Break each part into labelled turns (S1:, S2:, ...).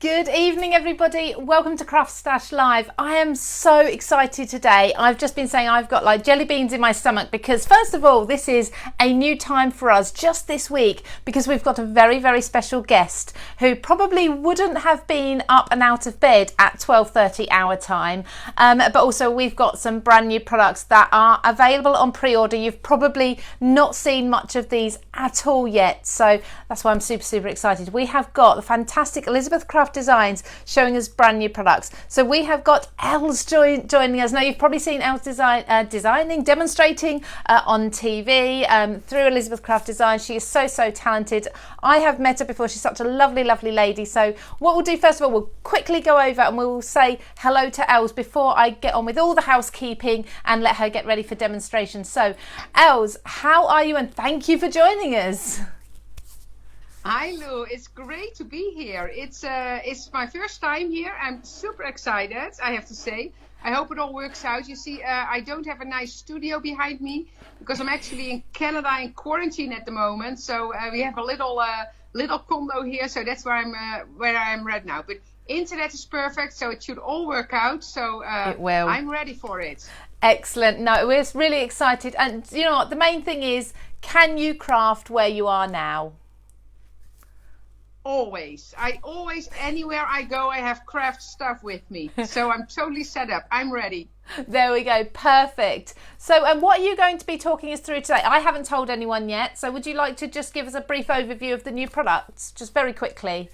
S1: Good evening, everybody. Welcome to CraftStash Live. I am so excited today. I've just been saying I've got like jelly beans in my stomach because first of all, this is a new time for us just this week because we've got a very, very special guest who probably wouldn't have been up and out of bed at 12:30 our time. But also we've got some brand new products that are available on pre-order. You've probably not seen much of these at all yet. So that's why I'm super, super excited. We have got the fantastic Elizabeth Craft Designs showing us brand new products. So we have got Els joining us. Now you've probably seen Els demonstrating on TV through Elizabeth Craft Designs. She is so, so talented. I have met her before. She's such a lovely, lovely lady. So what we'll do first of all, we'll quickly go over and we'll say hello to Els before I get on with all the housekeeping and let her get ready for demonstration. So Els, how are you? And thank you for joining us.
S2: Hi Lou, it's great to be here. It's my first time here. I'm super excited, I have to say. I hope it all works out. You see, I don't have a nice studio behind me because I'm actually in Canada in quarantine at the moment. So we have a little condo here, so that's where I am right now. But internet is perfect, so it should all work out. So
S1: it will.
S2: I'm ready for it.
S1: Excellent. No, we're really excited. And you know what? The main thing is, can you craft where you are now?
S2: Always. Anywhere I go, I have craft stuff with me. So I'm totally set up. I'm ready.
S1: There we go. Perfect. So, and what are you going to be talking us through today? I haven't told anyone yet. So would you like to just give us a brief overview of the new products, just very quickly?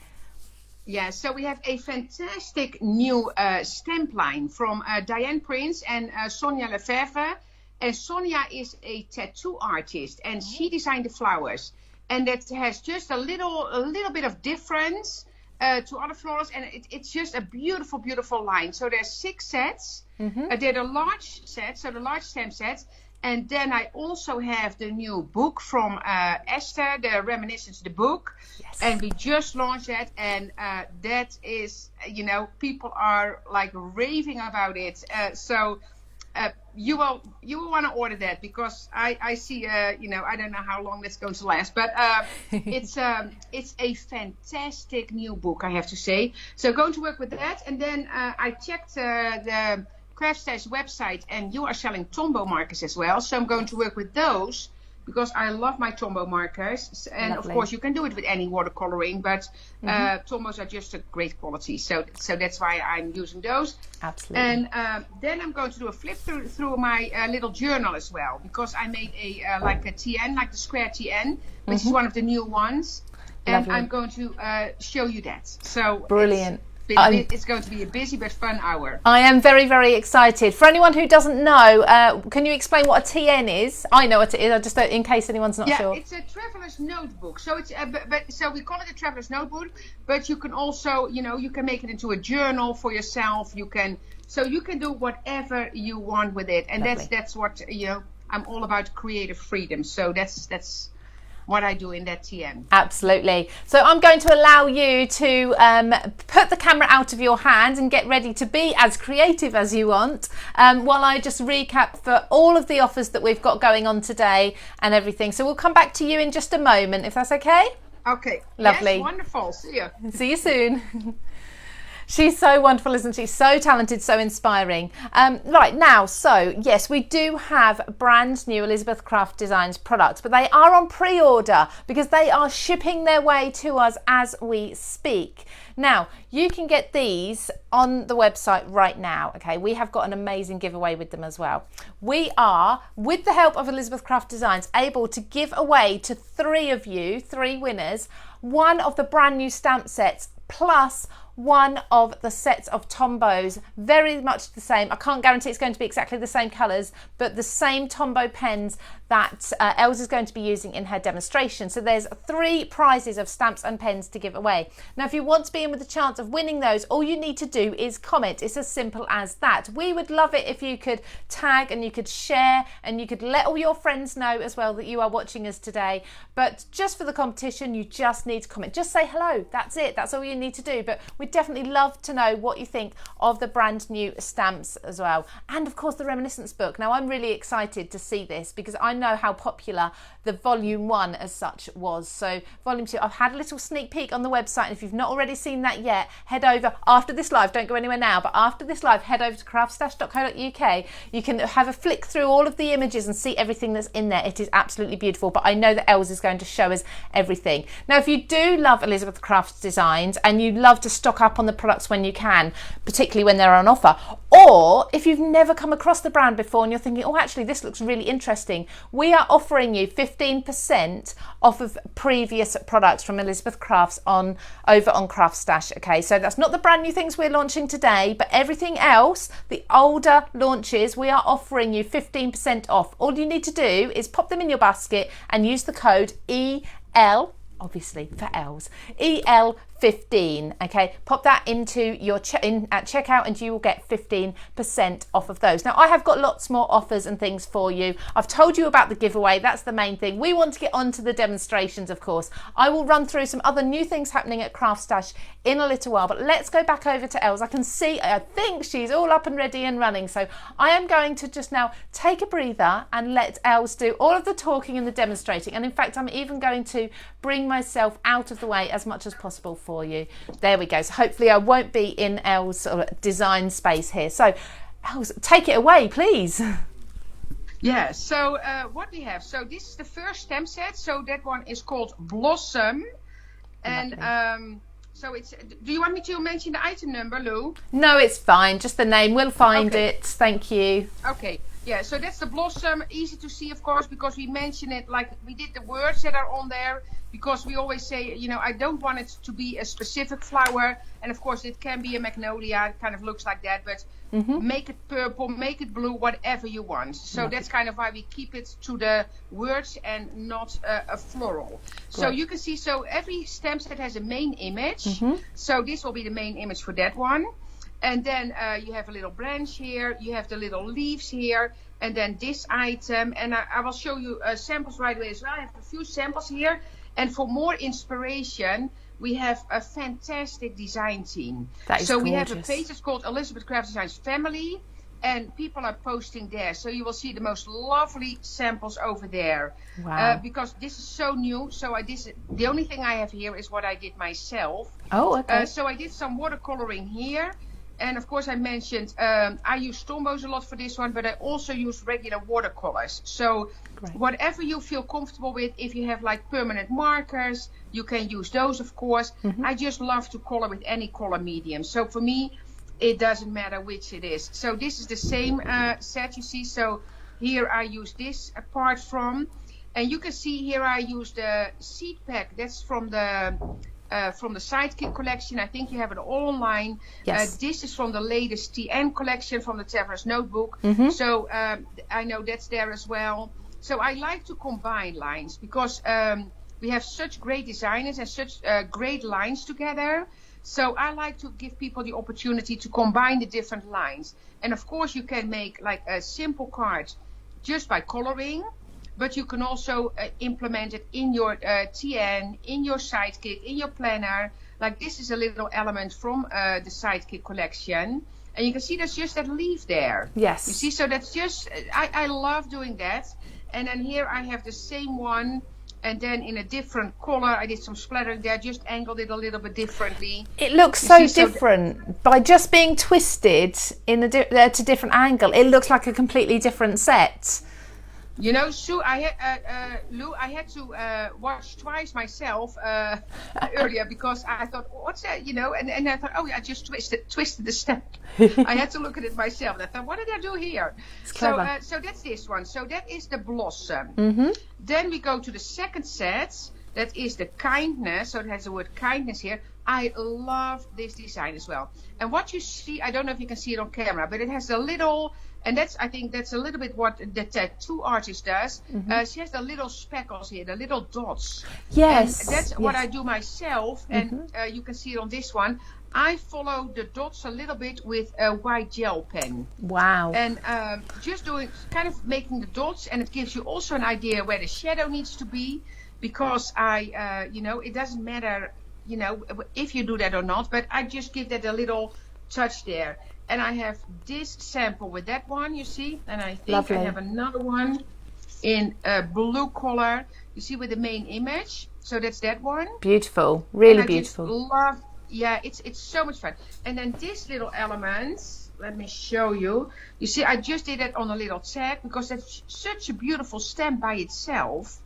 S2: Yeah, so we have a fantastic new stamp line from Diane Prince and Sonia Lefebvre. And Sonia is a tattoo artist and she designed the flowers. And that has just a little bit of difference to other florals, and it's just a beautiful, beautiful line. So there's 6 sets. They're the large sets, so the large stamp sets. And then I also have the new book from Esther, the Reminiscence Book. Yes. And we just launched that, and that is, you know, people are like raving about it. You will want to order that because I see you know, I don't know how long that's going to last, but it's a fantastic new book, I have to say. So going to work with that, and then I checked the CraftStash website, and you are selling Tombow Markers as well. So I'm going to work with those because I love my Tombow Markers, and Lovely. Of course you can do it with any watercoloring, but Tombows are just a great quality, so that's why I'm using those.
S1: Absolutely.
S2: And then I'm going to do a flip through my little journal as well, because I made a like a TN, like the square TN, which is one of the new ones, and Lovely. I'm going to show you that. So
S1: brilliant.
S2: It's going to be a busy but fun hour.
S1: I am very, very excited. For anyone who doesn't know, can you explain what a TN is? I know what it is. I just don't, in case anyone's not sure.
S2: Yeah, it's a traveler's notebook. So it's so we call it a traveler's notebook. But you can also, you know, you can make it into a journal for yourself. You can do whatever you want with it, and
S1: Lovely.
S2: that's what, you know. I'm all about creative freedom. So that's what I do in that TN.
S1: Absolutely. So I'm going to allow you to put the camera out of your hand and get ready to be as creative as you want while I just recap for all of the offers that we've got going on today and everything. So we'll come back to you in just a moment, if that's okay.
S2: Okay.
S1: Lovely.
S2: Yes, wonderful. See you.
S1: See you soon. She's so wonderful, isn't she? So talented, so inspiring. Right now, so yes, we do have brand new Elizabeth Craft Designs products, but they are on pre-order because they are shipping their way to us as we speak. Now, you can get these on the website right now. Okay, we have got an amazing giveaway with them as well. We are, with the help of Elizabeth Craft Designs, able to give away to 3 of you, 3 winners, one of the brand new stamp sets plus one of the sets of Tombows, very much the same. I can't guarantee it's going to be exactly the same colours, but the same Tombow pens that Els is going to be using in her demonstration. So there's 3 prizes of stamps and pens to give away. Now, if you want to be in with a chance of winning those, all you need to do is comment. It's as simple as that. We would love it if you could tag and you could share and you could let all your friends know as well that you are watching us today. But just for the competition, you just need to comment. Just say hello. That's it. That's all you need to do. But We'd definitely love to know what you think of the brand new stamps as well. And of course the Reminiscence book. Now I'm really excited to see this because I know how popular the volume 1 as such was. So volume 2, I've had a little sneak peek on the website, and if you've not already seen that yet, head over after this live, don't go anywhere now, but after this live, head over to craftstash.co.uk. You can have a flick through all of the images and see everything that's in there. It is absolutely beautiful, but I know that Els is going to show us everything. Now, if you do love Elizabeth Craft's designs and you love to stock up on the products when you can, particularly when they're on offer, or if you've never come across the brand before and you're thinking, oh, actually, this looks really interesting, we are offering you 15% off of previous products from Elizabeth Crafts over on CraftStash. Okay, so that's not the brand new things we're launching today, but everything else, the older launches, we are offering you 15% off. All you need to do is pop them in your basket and use the code EL, obviously for Els, EL15. Okay, pop that into your at checkout and you will get 15% off of those. Now I have got lots more offers and things for you. I've told you about the giveaway, that's the main thing. We want to get on to the demonstrations, of course. I will run through some other new things happening at CraftStash in a little while, but let's go back over to Els. I can see, I think she's all up and ready and running, so I am going to just now take a breather and let Els do all of the talking and the demonstrating, and in fact I'm even going to bring myself out of the way as much as possible for you. There we go. So hopefully I won't be in Els' sort of design space here. So Els, take it away, please.
S2: Yeah, so what we have, so this is the first stamp set, so that one is called Blossom. And so it's, do you want me to mention the item number, Lou?
S1: No, it's fine, just the name, we'll find
S2: Okay.
S1: it, thank you.
S2: Okay, yeah, so that's the Blossom, easy to see, of course, because we mention it, like we did the words that are on there, because we always say, you know, I don't want it to be a specific flower, and of course it can be a magnolia, it kind of looks like that, but make it purple, make it blue, whatever you want. So that's kind of why we keep it to the words and not a floral. So you can see, so every stamp set has a main image, so this will be the main image for that one. And then you have a little branch here, you have the little leaves here, and then this item, and I will show you samples right away as well. I have a few samples here, and for more inspiration, we have a fantastic design team.
S1: That is
S2: so
S1: gorgeous.
S2: we have a page that's called Elizabeth Craft Designs Family, and people are posting there. So you will see the most lovely samples over there.
S1: Wow.
S2: Because this is so new, so the only thing I have here is what I did myself.
S1: Oh, okay.
S2: So I did some watercoloring here. And of course I mentioned, I use Tombows a lot for this one, but I also use regular watercolors. So whatever you feel comfortable with, if you have like permanent markers, you can use those, of course. I just love to color with any color medium. So for me, it doesn't matter which it is. So this is the same set you see. So here I use this apart from, and you can see here I use the seed pack. That's from the Sidekick Collection. I think you have it all online.
S1: Yes.
S2: This is from the latest TN collection from the Traveler's Notebook. So I know that's there as well. So I like to combine lines because we have such great designers and such great lines together. So I like to give people the opportunity to combine the different lines. And of course you can make like a simple card just by coloring. But you can also implement it in your TN, in your Sidekick, in your planner. Like this is a little element from the Sidekick collection. And you can see there's just that leaf there.
S1: Yes.
S2: You see, so that's just, I love doing that. And then here I have the same one. And then in a different color, I did some splattering there, just angled it a little bit differently.
S1: It looks so different. By just being twisted in at a different angle, it looks like a completely different set.
S2: You know, Sue, Lou, I had to watch twice myself earlier because I thought, what's that? You know, and I thought, oh, yeah, I just twisted the stamp. I had to look at it myself. And I thought, what did I do here? So that's this one. So that is the Blossom. Then we go to the second set. That is the Kindness. So it has the word kindness here. I love this design as well. And what you see, I don't know if you can see it on camera, but it has a little... And I think that's a little bit what the tattoo artist does. She has the little speckles here, the little dots.
S1: Yes.
S2: And that's what I do myself. And you can see it on this one. I follow the dots a little bit with a white gel pen.
S1: Wow.
S2: And just doing, kind of making the dots. And it gives you also an idea where the shadow needs to be. Because you know, it doesn't matter, you know, if you do that or not, but I just give that a little touch there. And I have this sample with that one, you see, and I think
S1: Lovely.
S2: I have another one in a blue color, you see, with the main image. So that's that one.
S1: Beautiful, really
S2: and I
S1: beautiful.
S2: Just love, yeah, it's so much fun. And then this little element, let me show you. You see, I just did it on a little tag because that's such a beautiful stem by itself.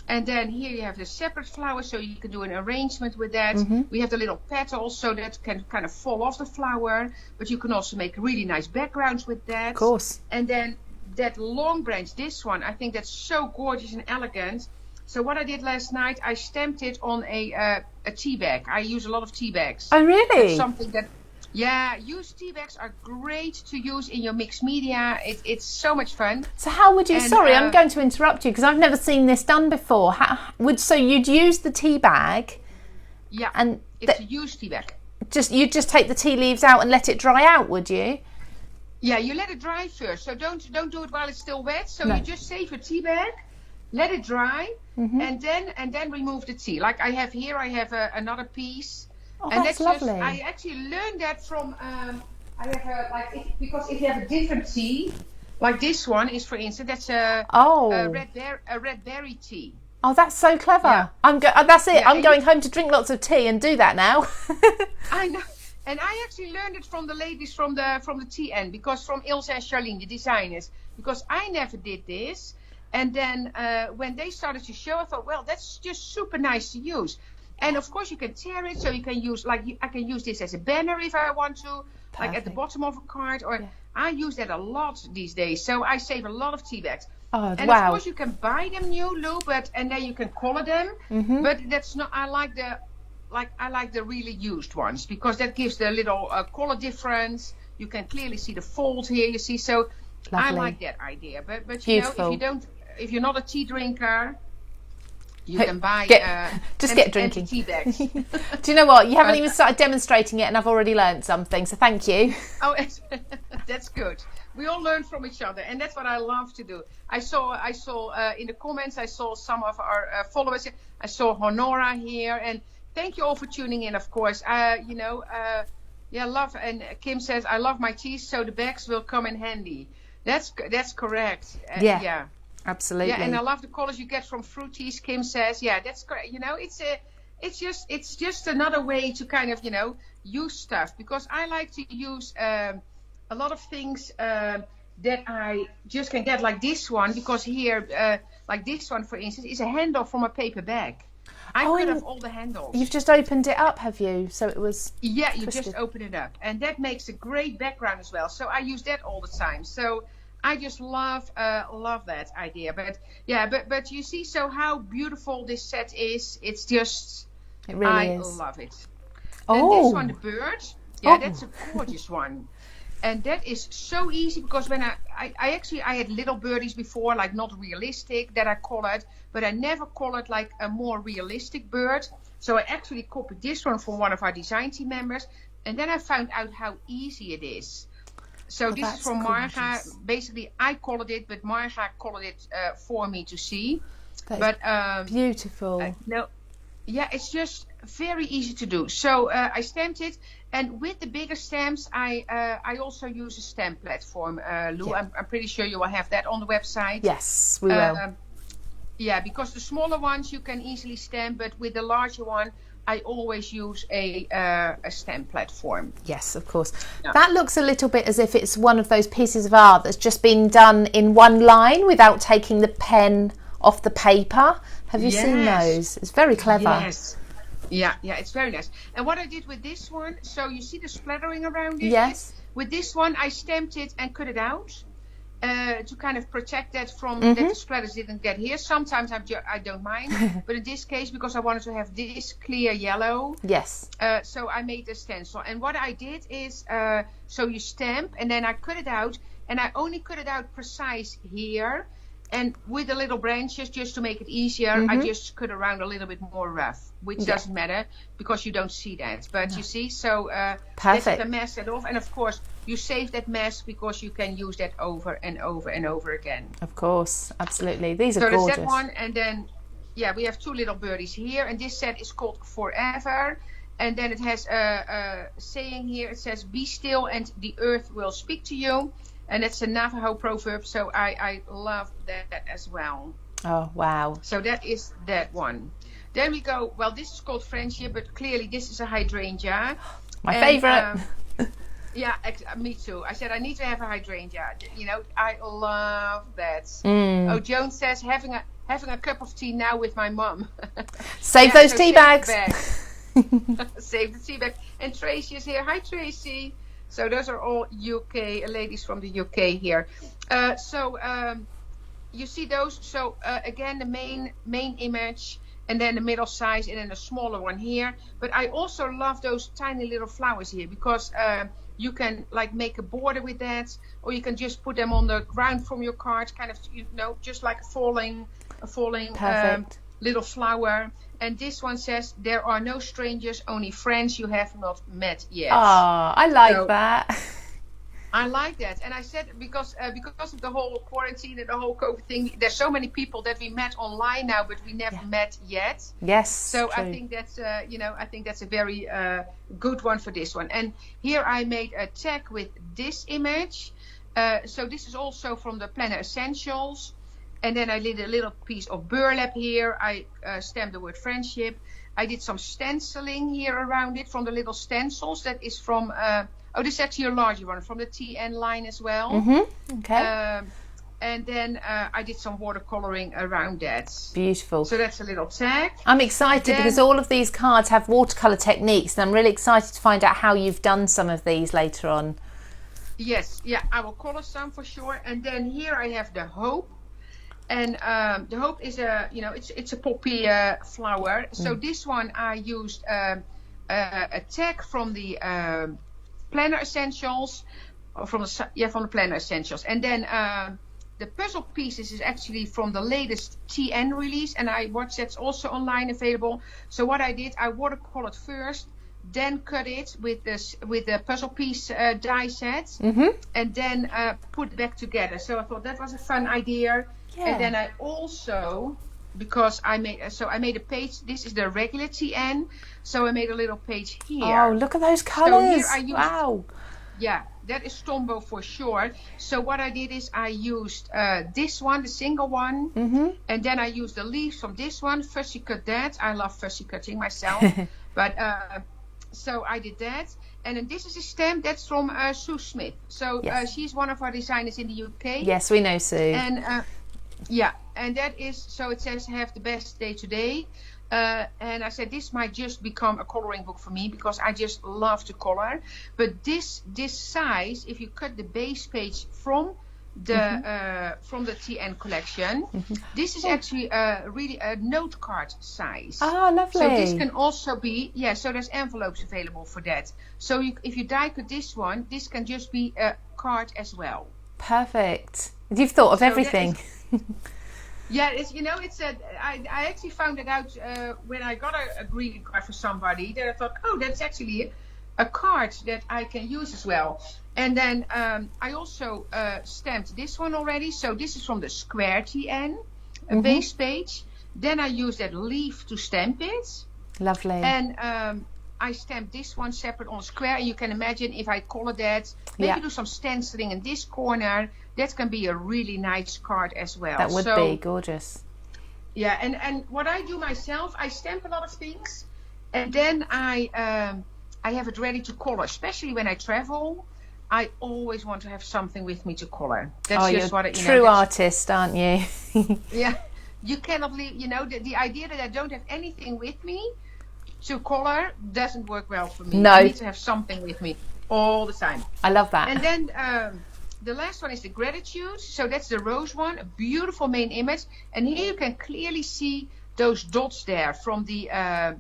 S2: And then here you have the separate flowers, so you can do an arrangement with that. We have the little petals, so that can kind of fall off the flower, but you can also make really nice backgrounds with that.
S1: Of course.
S2: And then that long branch, this one, I think that's so gorgeous and elegant. So what I did last night, I stamped it on a tea bag. I use a lot of tea bags.
S1: Oh, really?
S2: That's something that, yeah, used tea bags are great to use in your mixed media. It's so much fun.
S1: So how would you, sorry, I'm going to interrupt you because I've never seen this done before. So you'd use the tea bag?
S2: Yeah,
S1: and
S2: it's a used tea bag.
S1: You'd just take the tea leaves out and let it dry out, would you?
S2: Yeah, you let it dry first. So don't do it while it's still wet. So
S1: No.
S2: you just save your tea bag, let it dry, and then remove the tea. Like I have here, I have another piece.
S1: Oh,
S2: And
S1: that's
S2: just,
S1: lovely.
S2: I actually learned that from, I have because if you have a different tea, like this one is, for instance, that's a red berry tea.
S1: Oh, that's so clever.
S2: Yeah.
S1: That's it.
S2: Yeah,
S1: I'm going home to drink lots of tea and do that now.
S2: I know. And I actually learned it from the ladies from the tea end, because from Ilse and Charlene, the designers, because I never did this. And then when they started to show, I thought, well, that's just super nice to use. And of course you can tear it, so you can use, I can use this as a banner if I want to, like at the bottom of a card, or I use that a lot these days. So I save a lot of tea bags.
S1: Oh,
S2: And
S1: wow.
S2: of course you can buy them new, Lou, and then you can color them. But that's not, I like the really used ones, because that gives the little color difference. You can clearly see the fold here, you see. So
S1: Lovely.
S2: I like that idea. But you know, if you're not a tea drinker, you can buy
S1: get drinking
S2: tea bags.
S1: Do you know what? You haven't even started demonstrating it, and I've already learned something. So thank you.
S2: Oh, that's good. We all learn from each other, and that's what I love to do. I saw in the comments, I saw some of our followers. I saw Honora here, and thank you all for tuning in. Of course, love. And Kim says, I love my teas, so the bags will come in handy. That's correct. Yeah.
S1: Absolutely.
S2: Yeah, and I love the colors you get from fruities. Kim says, yeah, that's great. You know, it's just another way to kind of, you know, use stuff, because I like to use a lot of things that I just can get, like this one, because here, like this one, for instance, is a handle from a paper bag. I could have all the handles.
S1: You've just opened it up, have you? So it was
S2: Yeah, you
S1: twisted.
S2: just open it up, and that makes a great background as well. So I use that all the time. So I just love that idea. But yeah, but you see, so how beautiful this set is. It's just,
S1: It really is.
S2: I love it.
S1: Oh.
S2: And this one, the bird, that's a gorgeous one. And that is so easy, because when I had little birdies before, like not realistic, that I colored, but I never colored like a more realistic bird. So I actually copied this one from one of our design team members, and then I found out how easy it is. So this is from Marga. Basically, I colored it, but Marga colored it for me to see.
S1: Beautiful.
S2: Yeah, it's just very easy to do. So I stamped it, and with the bigger stamps, I also use a stamp platform, Lou.
S1: Yeah.
S2: I'm pretty sure you will have that on the website.
S1: Yes, we will.
S2: Yeah, because the smaller ones you can easily stamp, but with the larger one, I always use a stamp platform.
S1: Yes, of course. Yeah. That looks a little bit as if it's one of those pieces of art that's just been done in one line without taking the pen off the paper. Have you seen those? It's very clever.
S2: Yes. Yeah, it's very nice. And what I did with this one, so you see the splattering around it?
S1: Yes.
S2: With this one, I stamped it and cut it out to kind of protect that from that the splatters didn't get here. Sometimes I don't mind, but in this case, because I wanted to have this clear yellow, so I made a stencil. And what I did is, so you stamp, and then I cut it out, and I only cut it out precise here. And with the little branches, just to make it easier, I just cut around a little bit more rough, which doesn't matter because you don't see that. But you see, so that's the mess that off. And of course, you save that mess because you can use that over and over and over again.
S1: Of course, absolutely. These are gorgeous.
S2: So there's that one, and then yeah, we have two little birdies here, and this set is called Forever. And then it has a saying here. It says, "Be still, and the earth will speak to you." And it's a Navajo proverb, so I love that as well.
S1: Oh, wow.
S2: So that is that one. Then we go, well, this is called Friendship, but clearly this is a hydrangea.
S1: My favorite.
S2: Yeah, me too. I said I need to have a hydrangea. You know, I love that. Oh, Joan says having a cup of tea now with my mum.
S1: Save those tea bags.
S2: Save the tea bag. And Tracy is here. Hi, Tracy. So those are all UK ladies from the UK here. You see those. So again, the main image, and then the middle size, and then a smaller one here. But I also love those tiny little flowers here, because you can like make a border with that, or you can just put them on the ground from your card, kind of, you know, just like a falling little flower. And this one says, "There are no strangers, only friends you have not met yet."
S1: Oh, I like that.
S2: I like that. And I said, because of the whole quarantine and the whole COVID thing, there's so many people that we met online now, but we never met yet.
S1: Yes.
S2: So
S1: true.
S2: I think that's a very good one for this one. And here I made a tag with this image. So this is also from the Planner Essentials. And then I did a little piece of burlap here. I stamped the word friendship. I did some stenciling here around it from the little stencils. That is from, this is actually a larger one, from the TN line as well.
S1: Mm-hmm. Okay.
S2: And then I did some watercoloring around that.
S1: Beautiful.
S2: So that's a little tag.
S1: I'm excited because all of these cards have watercolor techniques, and I'm really excited to find out how you've done some of these later on. Yes,
S2: yeah, I will color some for sure. And then here I have the Hope. And the Hope is it's a poppy flower. So this one I used a tag from the Planner Essentials, or from the Planner Essentials. And then the puzzle pieces is actually from the latest TN release, and I watched that's also online available. So what I did, I watercolored first, then cut it with the puzzle piece die set, and then put it back together. So I thought that was a fun idea. Yeah. And then I also, because I made a page. This is the regular TN, so I made a little page here.
S1: Oh, look at those colors!
S2: So here I used,
S1: wow.
S2: Yeah, that is Tombow for sure. So what I did is I used this one, the single one, and then I used the leaves from this one. Fussy cut that. I love fussy cutting myself, but so I did that. And then this is a stamp that's from Sue Smith. So she's one of our designers in the UK.
S1: Yes, we know Sue.
S2: And yeah, and that is, so it says, "Have the best day today." And I said this might just become a coloring book for me, because I just love to color. But this size, if you cut the base page from the TN collection, this is actually really a note card size.
S1: Oh, lovely.
S2: So this can also be, so there's envelopes available for that. So if you die cut this one, this can just be a card as well.
S1: Perfect. You've thought of everything.
S2: Yeah, I actually found it out when I got a greeting card for somebody, that I thought, oh, that's actually a card that I can use as well. And then I also stamped this one already. So this is from the Square TN, a base page. Then I used that leaf to stamp it.
S1: Lovely.
S2: And I stamped this one separate on Square. And you can imagine if I color that, maybe do some stenciling in this corner, that can be a really nice card as well.
S1: That would be gorgeous.
S2: Yeah, and what I do myself, I stamp a lot of things, and then I have it ready to color. Especially when I travel, I always want to have something with me to color. That's just what it is.
S1: True artist, aren't you?
S2: Yeah, you cannot leave. The idea that I don't have anything with me to color doesn't work well for me.
S1: No,
S2: I need to have something with me all the time.
S1: I love that.
S2: And then the last one is the Gratitude. So that's the rose one, a beautiful main image. And here you can clearly see those dots there from the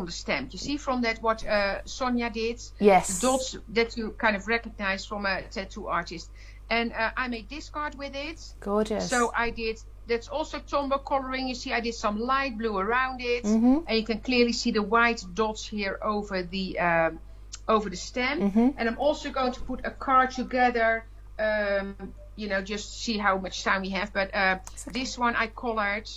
S2: stamp. You see from that what Sonia did?
S1: Yes.
S2: The dots that you kind of recognize from a tattoo artist. And I made this card with it.
S1: Gorgeous.
S2: So I did, that's also Tombow coloring. You see I did some light blue around it. And you can clearly see the white dots here over the stamp. And I'm also going to put a card together, just see how much time we have. But this one I colored,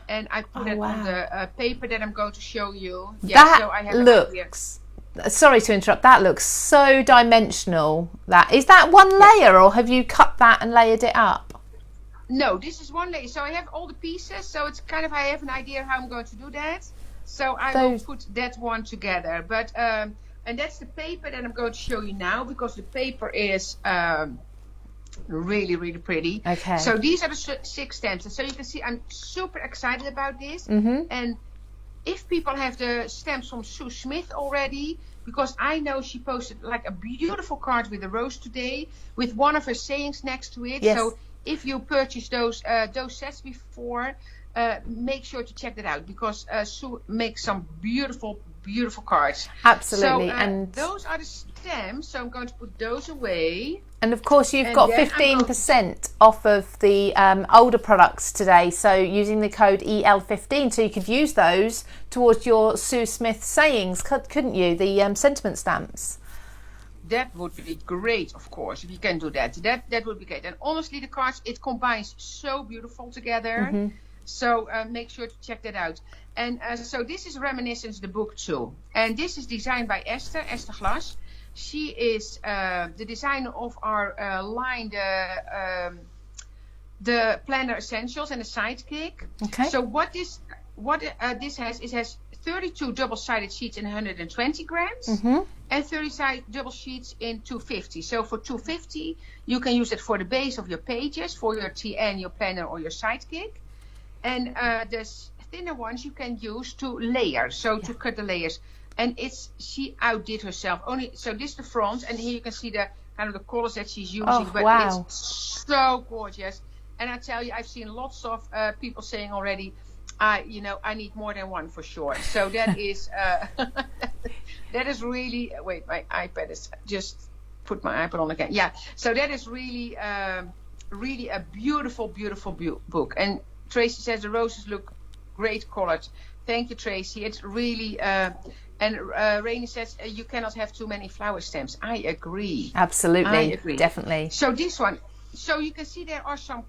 S2: and I put it on the paper that I'm going to show you.
S1: That
S2: I have
S1: looks, sorry to interrupt, that looks so dimensional. Is that one layer, or have you cut that and layered it up?
S2: No, this is one layer. So I have all the pieces, so it's kind of, I have an idea how I'm going to do that. So I will put that one together. But and that's the paper that I'm going to show you now, because the paper is really, really pretty.
S1: Okay.
S2: So these are the 6 stamps. And so you can see I'm super excited about this. And if people have the stamps from Sue Smith already, because I know she posted like a beautiful card with a rose today with one of her sayings next to it.
S1: Yes.
S2: So if you purchase those sets before, make sure to check that out, because Sue makes some beautiful cards.
S1: Absolutely.
S2: So,
S1: and
S2: those are the stamps, so I'm going to put those away.
S1: And of course you've got 15% off of the older products today, so using the code EL15, so you could use those towards your Sue Smith sayings, couldn't you, the sentiment stamps?
S2: That would be great, of course, if you can do that. That would be great. And honestly, the cards, it combines so beautiful together. So make sure to check that out. And so this is Reminiscence, the book too. And this is designed by Esther Glas. She is the designer of our line, the Planner Essentials and the Sidekick.
S1: Okay.
S2: So what this has, it has 32 double-sided sheets in 120 grams and 30 double sheets in 250. So for 250, you can use it for the base of your pages, for your TN, your planner, or your Sidekick. And the thinner ones you can use to layer, so to cut the layers. And she outdid herself. So this is the front, and here you can see the kind of the colors that she's using. But it's so gorgeous. And I tell you, I've seen lots of people saying already, I need more than one for sure. So that is that is really. Wait, my iPad is just put my iPad on again. Yeah. So that is really really a beautiful book. And Tracy says the roses look great colored. Thank you, Tracy. It's really. And Rainy says you cannot have too many flower stamps. I agree.
S1: Absolutely.
S2: I agree.
S1: Definitely.
S2: So this one. So you can see there are some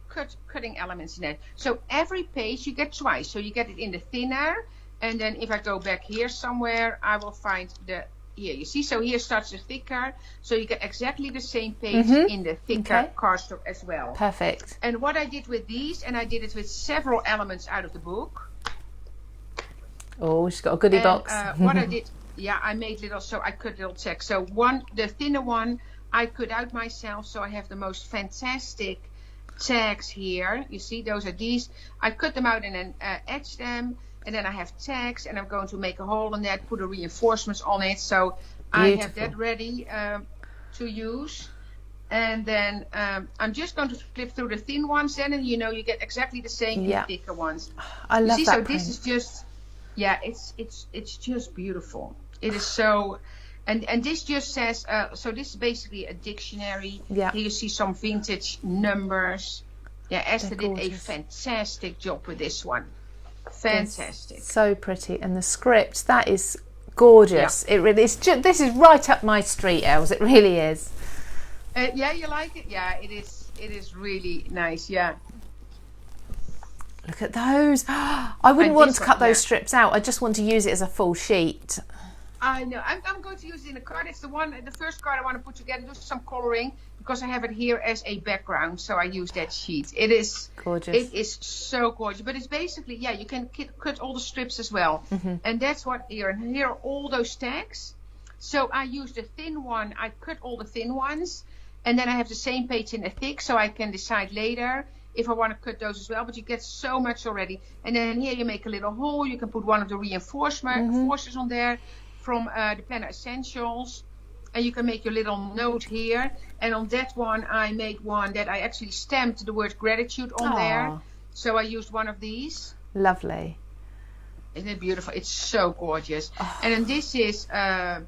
S2: cutting elements in it. So every page you get twice. So you get it in the thinner. And then if I go back here somewhere, I will find here. You see, so here starts the thicker. So you get exactly the same page in the thicker cardstock as well.
S1: Perfect.
S2: And what I did with these, and I did it with several elements out of the book.
S1: Oh, she's got a goodie box.
S2: What I did, I made little, so I cut little text. So the thinner one, I cut out myself, so I have the most fantastic tags here. You see, those are these. I cut them out and then etch them, and then I have tags, and I'm going to make a hole in that, put a reinforcements on it. So I have that ready to use. And then I'm just going to flip through the thin ones then, and you get exactly the same in the thicker ones.
S1: I love that.
S2: So this is just, it's just beautiful. It is so. And this just says, so this is basically a dictionary. Yeah. Here you see some vintage numbers. Yeah, Esther did a fantastic job with this one. Fantastic.
S1: It's so pretty. And the script, that is gorgeous. Yeah. It really is. This is right up my street, Els. It really is.
S2: You like it? Yeah, it is. It is really nice. Yeah.
S1: Look at those. I wouldn't want to cut those strips out. I just want to use it as a full sheet.
S2: I know. I'm going to use it in the card. It's the first card I want to put together, do some coloring, because I have it here as a background. So I use that sheet. It is
S1: gorgeous.
S2: It is so gorgeous. But it's basically, you can cut all the strips as well. And that's what here. And here are all those tags. So I use the thin one. I cut all the thin ones. And then I have the same page in the thick, so I can decide later if I want to cut those as well. But you get so much already. And then here you make a little hole. You can put one of the reinforcers on there from the Planner Essentials, and you can make your little note here. And on that one I made one that I actually stamped the word gratitude on there, so I used one of these.
S1: Lovely.
S2: Isn't it beautiful? It's so gorgeous. And then this is a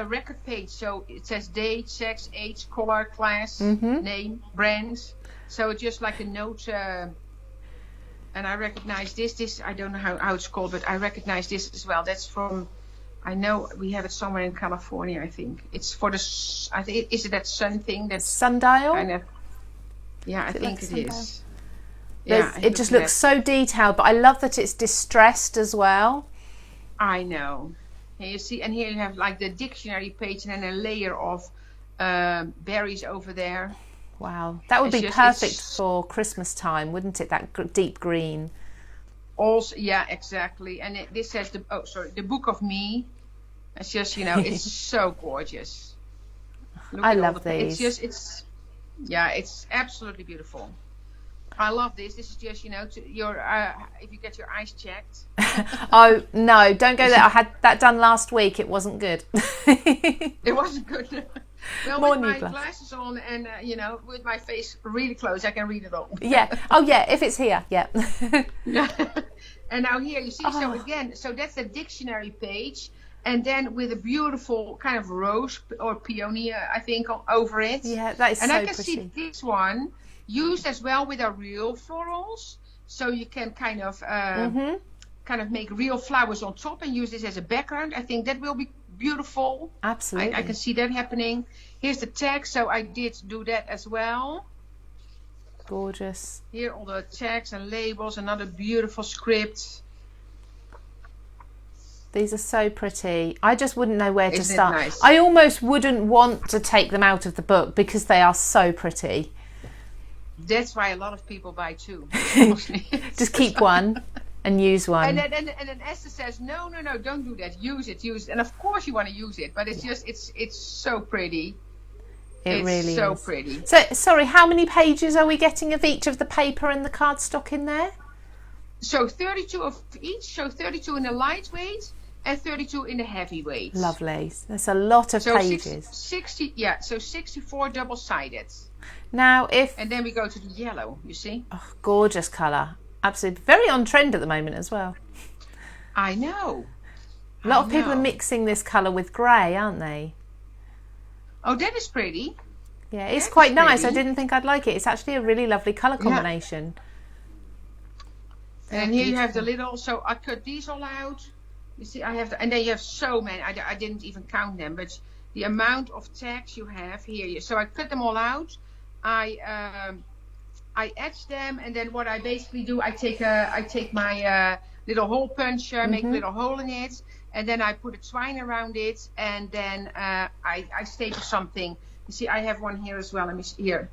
S2: record page, so it says date, sex, age, color, class, name, brand. So it's just like a note. And I recognize this I don't know how it's called, but I recognize this as well. That's from, I know we have it somewhere in California, I think. It's for is it that sun thing? That's
S1: sundial?
S2: kind of, I think it is. Yeah,
S1: It just looks so detailed, but I love that it's distressed as well.
S2: I know. Here you see, and here you have like the dictionary page and then a layer of berries over there.
S1: Wow, that would be perfect for Christmas time, wouldn't it? That deep green.
S2: Also, yeah, exactly. And this says the Book of Me. It's just, you know, it's so gorgeous.
S1: I love these.
S2: It's absolutely beautiful. I love this. This is just, you know, if you get your eyes checked.
S1: Oh no, don't go there. I had that done last week. It wasn't good.
S2: It wasn't good. Well,
S1: More
S2: with my glasses on and you know, with my face really close, I can read it all.
S1: Yeah. Oh yeah. If it's here, yeah.
S2: Yeah. And now here you see. So again, so that's the dictionary page, and then with a beautiful kind of rose or peony, I think, over it.
S1: Yeah, that is
S2: and
S1: so
S2: I can
S1: pretty.
S2: see this one used as well with our real florals, so you can kind of make real flowers on top and use this as a background. I think that will be beautiful.
S1: Absolutely.
S2: I can see that happening. Here's the text, so I did do that as well.
S1: Gorgeous.
S2: Here all the tags and labels, another beautiful script.
S1: These are so pretty. I just wouldn't know where to start.
S2: Nice?
S1: I almost wouldn't want to take them out of the book because they are so pretty.
S2: That's why a lot of people buy two.
S1: Just keep one and use one.
S2: And then Esther says, no, don't do that. Use it. And of course you want to use it, but it's just, it's so pretty.
S1: It really is.
S2: So pretty.
S1: So, sorry, how many pages are we getting of each of the paper and the cardstock in there?
S2: So 32 of each. So 32 in the lightweight and 32 in the heavyweight.
S1: Lovely. That's a lot of pages.
S2: 60, yeah. So 64 double-sided.
S1: Now,
S2: and then we go to the yellow. You see?
S1: Oh, gorgeous colour. Absolutely, very on trend at the moment as well.
S2: I know.
S1: A lot of people are mixing this colour with grey, aren't they?
S2: Oh, that is pretty.
S1: Yeah, it's quite nice. I didn't think I'd like it. It's actually a really lovely colour combination.
S2: And here you have the little, so I cut these all out. You see, I have, and then you have so many, I didn't even count them, but the amount of tags you have here. So I cut them all out. I etch them, and then what I basically do, I take my little hole puncher, make a little hole in it, and then I put a twine around it, and then I staple something. You see, I have one here as well. Let me see here.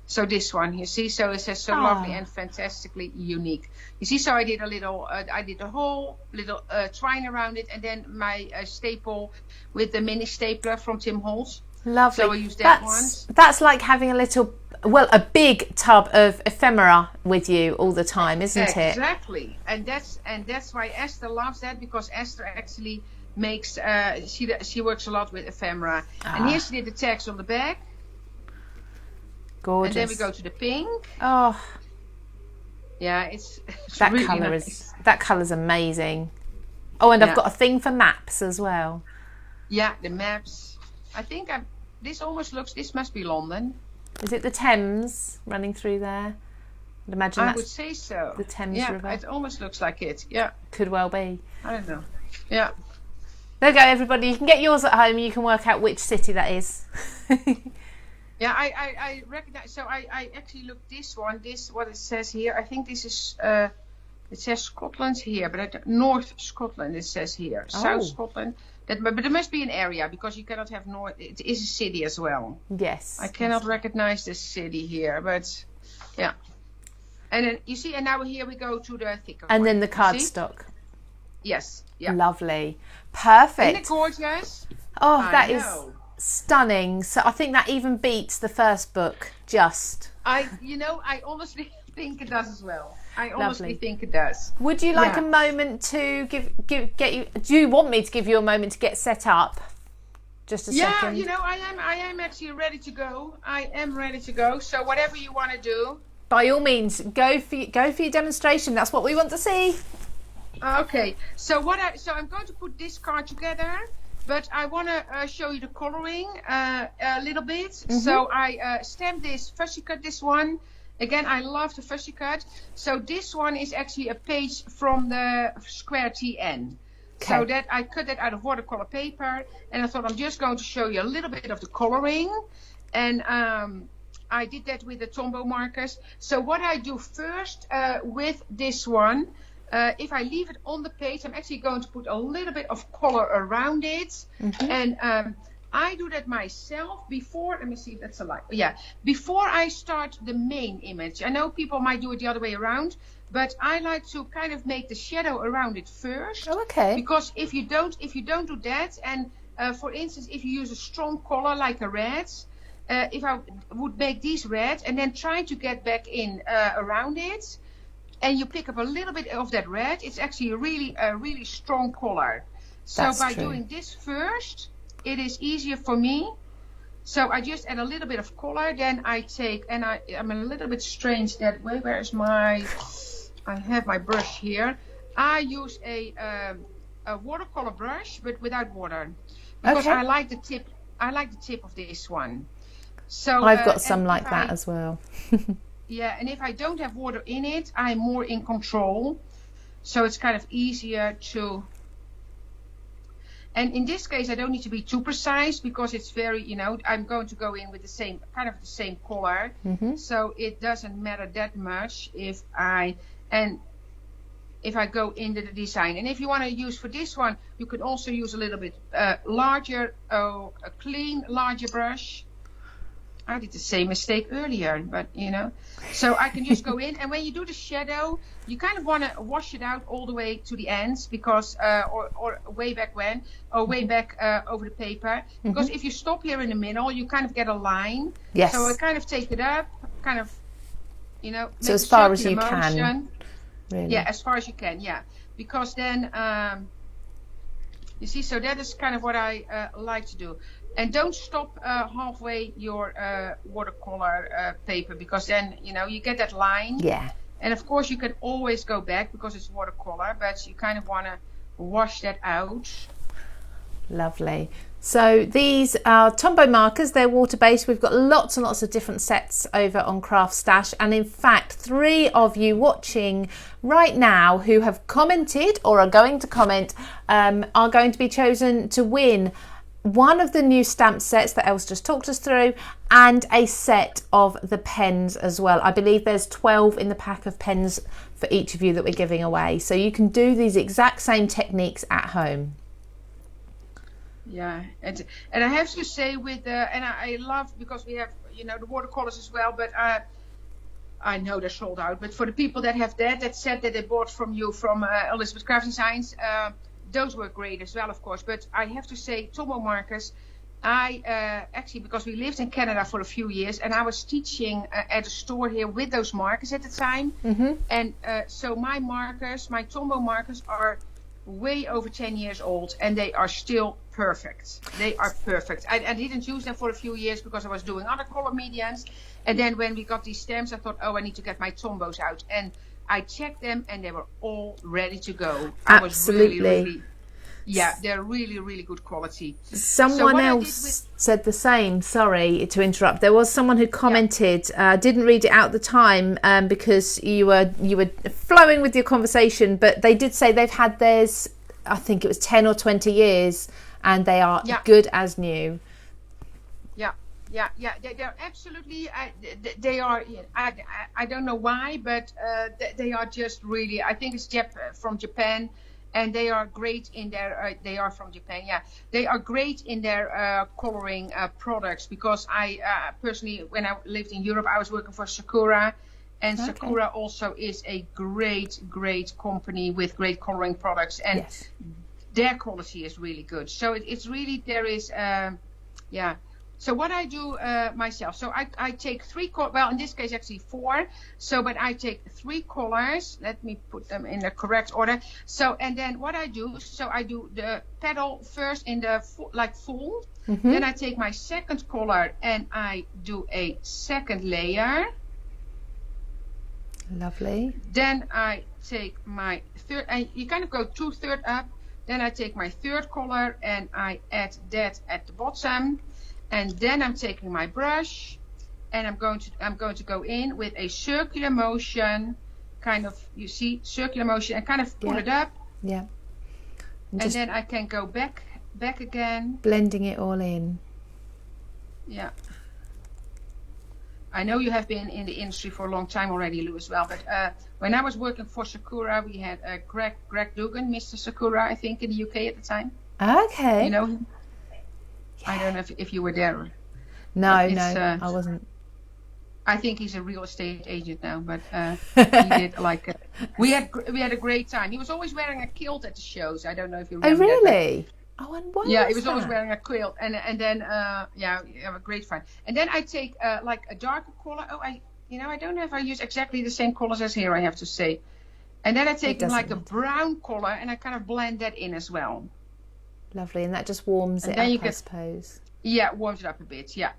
S2: So this one, you see, so it says so lovely and fantastically unique. You see, so I did a little, I did a whole little twine around it, and then my staple with the mini stapler from Tim Holtz.
S1: Lovely.
S2: So I used that one.
S1: That's like having a big tub of ephemera with you all the time, isn't it?
S2: Exactly. And that's why Esther loves that, because Esther actually makes, she works a lot with ephemera. And here she did the tags on the back.
S1: Gorgeous.
S2: And then we go to the pink.
S1: Oh,
S2: yeah, it's
S1: that
S2: really
S1: colour
S2: nice.
S1: That colour's amazing. Oh, and I've got a thing for maps as well.
S2: Yeah, the maps. I think this must be London.
S1: Is it the Thames running through there? I'd imagine
S2: I would say so.
S1: The Thames River.
S2: Yeah, it almost looks like it. Yeah.
S1: Could well be.
S2: I don't know. Yeah.
S1: There you go, everybody. You can get yours at home and you can work out which city that is.
S2: Yeah, I recognize. So I actually looked what it says here. I think this is it says Scotland here, but North Scotland it says here. South Scotland. But there must be an area, because you cannot have north. It is a city as well.
S1: Yes.
S2: I cannot recognize the city here, but yeah. And then you see, and now here we go to the thicker
S1: and
S2: one.
S1: Then the cardstock.
S2: Yes. Yeah.
S1: Lovely. Perfect.
S2: Isn't it gorgeous?
S1: Oh, that is stunning. So I think that even beats the first book.
S2: I honestly think it does as well. I honestly think it does.
S1: Would you like a moment to get you? Do you want me to give you a moment to get set up? Just a second.
S2: Yeah, I am actually ready to go. I am ready to go. So whatever you want to do.
S1: By all means, go for your demonstration. That's what we want to see.
S2: Okay. So I'm going to put this card together, but I want to show you the coloring a little bit. So I stamped this, fussy cut this one. Again, I love the fussy cut. So this one is actually a page from the Square TN. Okay. So that I cut that out of watercolor paper, and I thought I'm just going to show you a little bit of the coloring. And I did that with the Tombow markers. So what I do first with this one, if I leave it on the page, I'm actually going to put a little bit of color around it. And I do that myself before, let me see if that's a light. Yeah, before I start the main image. I know people might do it the other way around, but I like to kind of make the shadow around it first.
S1: Oh, okay.
S2: Because if you don't do that, and for instance, if you use a strong color like a red, if I would make these red and then try to get back in around it, and you pick up a little bit of that red, it's actually a really strong color. So
S1: That's
S2: by
S1: true.
S2: doing this first, it is easier for me. So I just add a little bit of color, then I take, and I'm a little bit strange that way. Where is I have my brush here. I use a watercolor brush, but without water, because I like the tip. I like the tip of this one. So
S1: I've got some like that as well.
S2: Yeah, and if I don't have water in it, I'm more in control. So it's kind of easier to. And in this case, I don't need to be too precise because it's very, I'm going to go in with the same color. So it doesn't matter that much if I go into the design. And if you want to use for this one, you can also use a little bit larger, a clean, larger brush. I did the same mistake earlier, but so I can just go in, and when you do the shadow, you kind of want to wash it out all the way to the ends, because or way back when, or way back over the paper, because if you stop here in the middle, you kind of get a line.
S1: Yes.
S2: So I kind of take it up, kind of,
S1: so as far as you can. Really.
S2: Yeah, as far as you can. Yeah, because then you see. So that is kind of what I like to do. And don't stop halfway your watercolor paper, because then, you get that line.
S1: Yeah.
S2: And of course, you can always go back because it's watercolor, but you kind of want to wash that out.
S1: Lovely. So these are Tombow markers. They're water-based. We've got lots and lots of different sets over on CraftStash. And in fact, 3 of you watching right now who have commented or are going to comment are going to be chosen to win one of the new stamp sets that Els just talked us through, and a set of the pens as well. I believe there's 12 in the pack of pens for each of you that we're giving away. So you can do these exact same techniques at home.
S2: Yeah, and I have to say with and I love, because we have the watercolors as well, but I know they're sold out. But for the people that have that set that they bought from you from Elizabeth Craft Designs, those were great as well, of course. But I have to say, Tombow markers, I actually, because we lived in Canada for a few years, and I was teaching at a store here with those markers at the time. And so my Tombow markers are way over 10 years old, and they are still perfect. They are perfect. I didn't use them for a few years because I was doing other color mediums. And then when we got these stamps, I thought, I need to get my Tombows out. And I checked them, and they were all ready to go.
S1: Absolutely.
S2: They're really, really good quality.
S1: Someone else said the same. Sorry to interrupt. There was someone who commented. Didn't read it out at the time because you were flowing with your conversation. But they did say they've had theirs. I think it was 10 or 20 years, and they are good as new. Yeah, they're absolutely. They are. I don't know why, but they are just really. I think it's from Japan, and they are great in their. They are from Japan. Yeah, they are great in their coloring products, because I personally, when I lived in Europe, I was working for Sakura, and Sakura also is a great company with great coloring products, and their quality is really good. So it's really, there is. So what I do myself, so I take 3 colors, well, in this case actually 4, but I take 3 colors, let me put them in the correct order. So, and then what I do, so I do the petal first in the full, then I take my second color and I do a second layer. Lovely.
S2: Then I take my third, and you kind of go 2/3 up, then I take my third color and I add that at the bottom. And then I'm taking my brush, and I'm going to go in with a circular motion, kind of, you see, circular motion, and kind of pull it up.
S1: Yeah.
S2: And then I can go back again.
S1: Blending it all in.
S2: Yeah. I know you have been in the industry for a long time already, Lou, as well. But when I was working for Sakura, we had Greg Dugan, Mr. Sakura, I think, in the UK at the time.
S1: Okay.
S2: You know him? Yeah. I don't know if you were there.
S1: No, I wasn't.
S2: I think he's a real estate agent now, but he did like we had a great time. He was always wearing a kilt at the shows. I don't know if you remember.
S1: Oh, really?
S2: That,
S1: oh, and why?
S2: Yeah, he was always wearing a quilt, and then yeah, we have a great fun. And then I take like a darker color. Oh, I don't know if I use exactly the same colors as here, I have to say. And then I take like a brown color and I kind of blend that in as well.
S1: Lovely, and that just warms it up, I suppose.
S2: Yeah, it warms it up a bit. Yeah.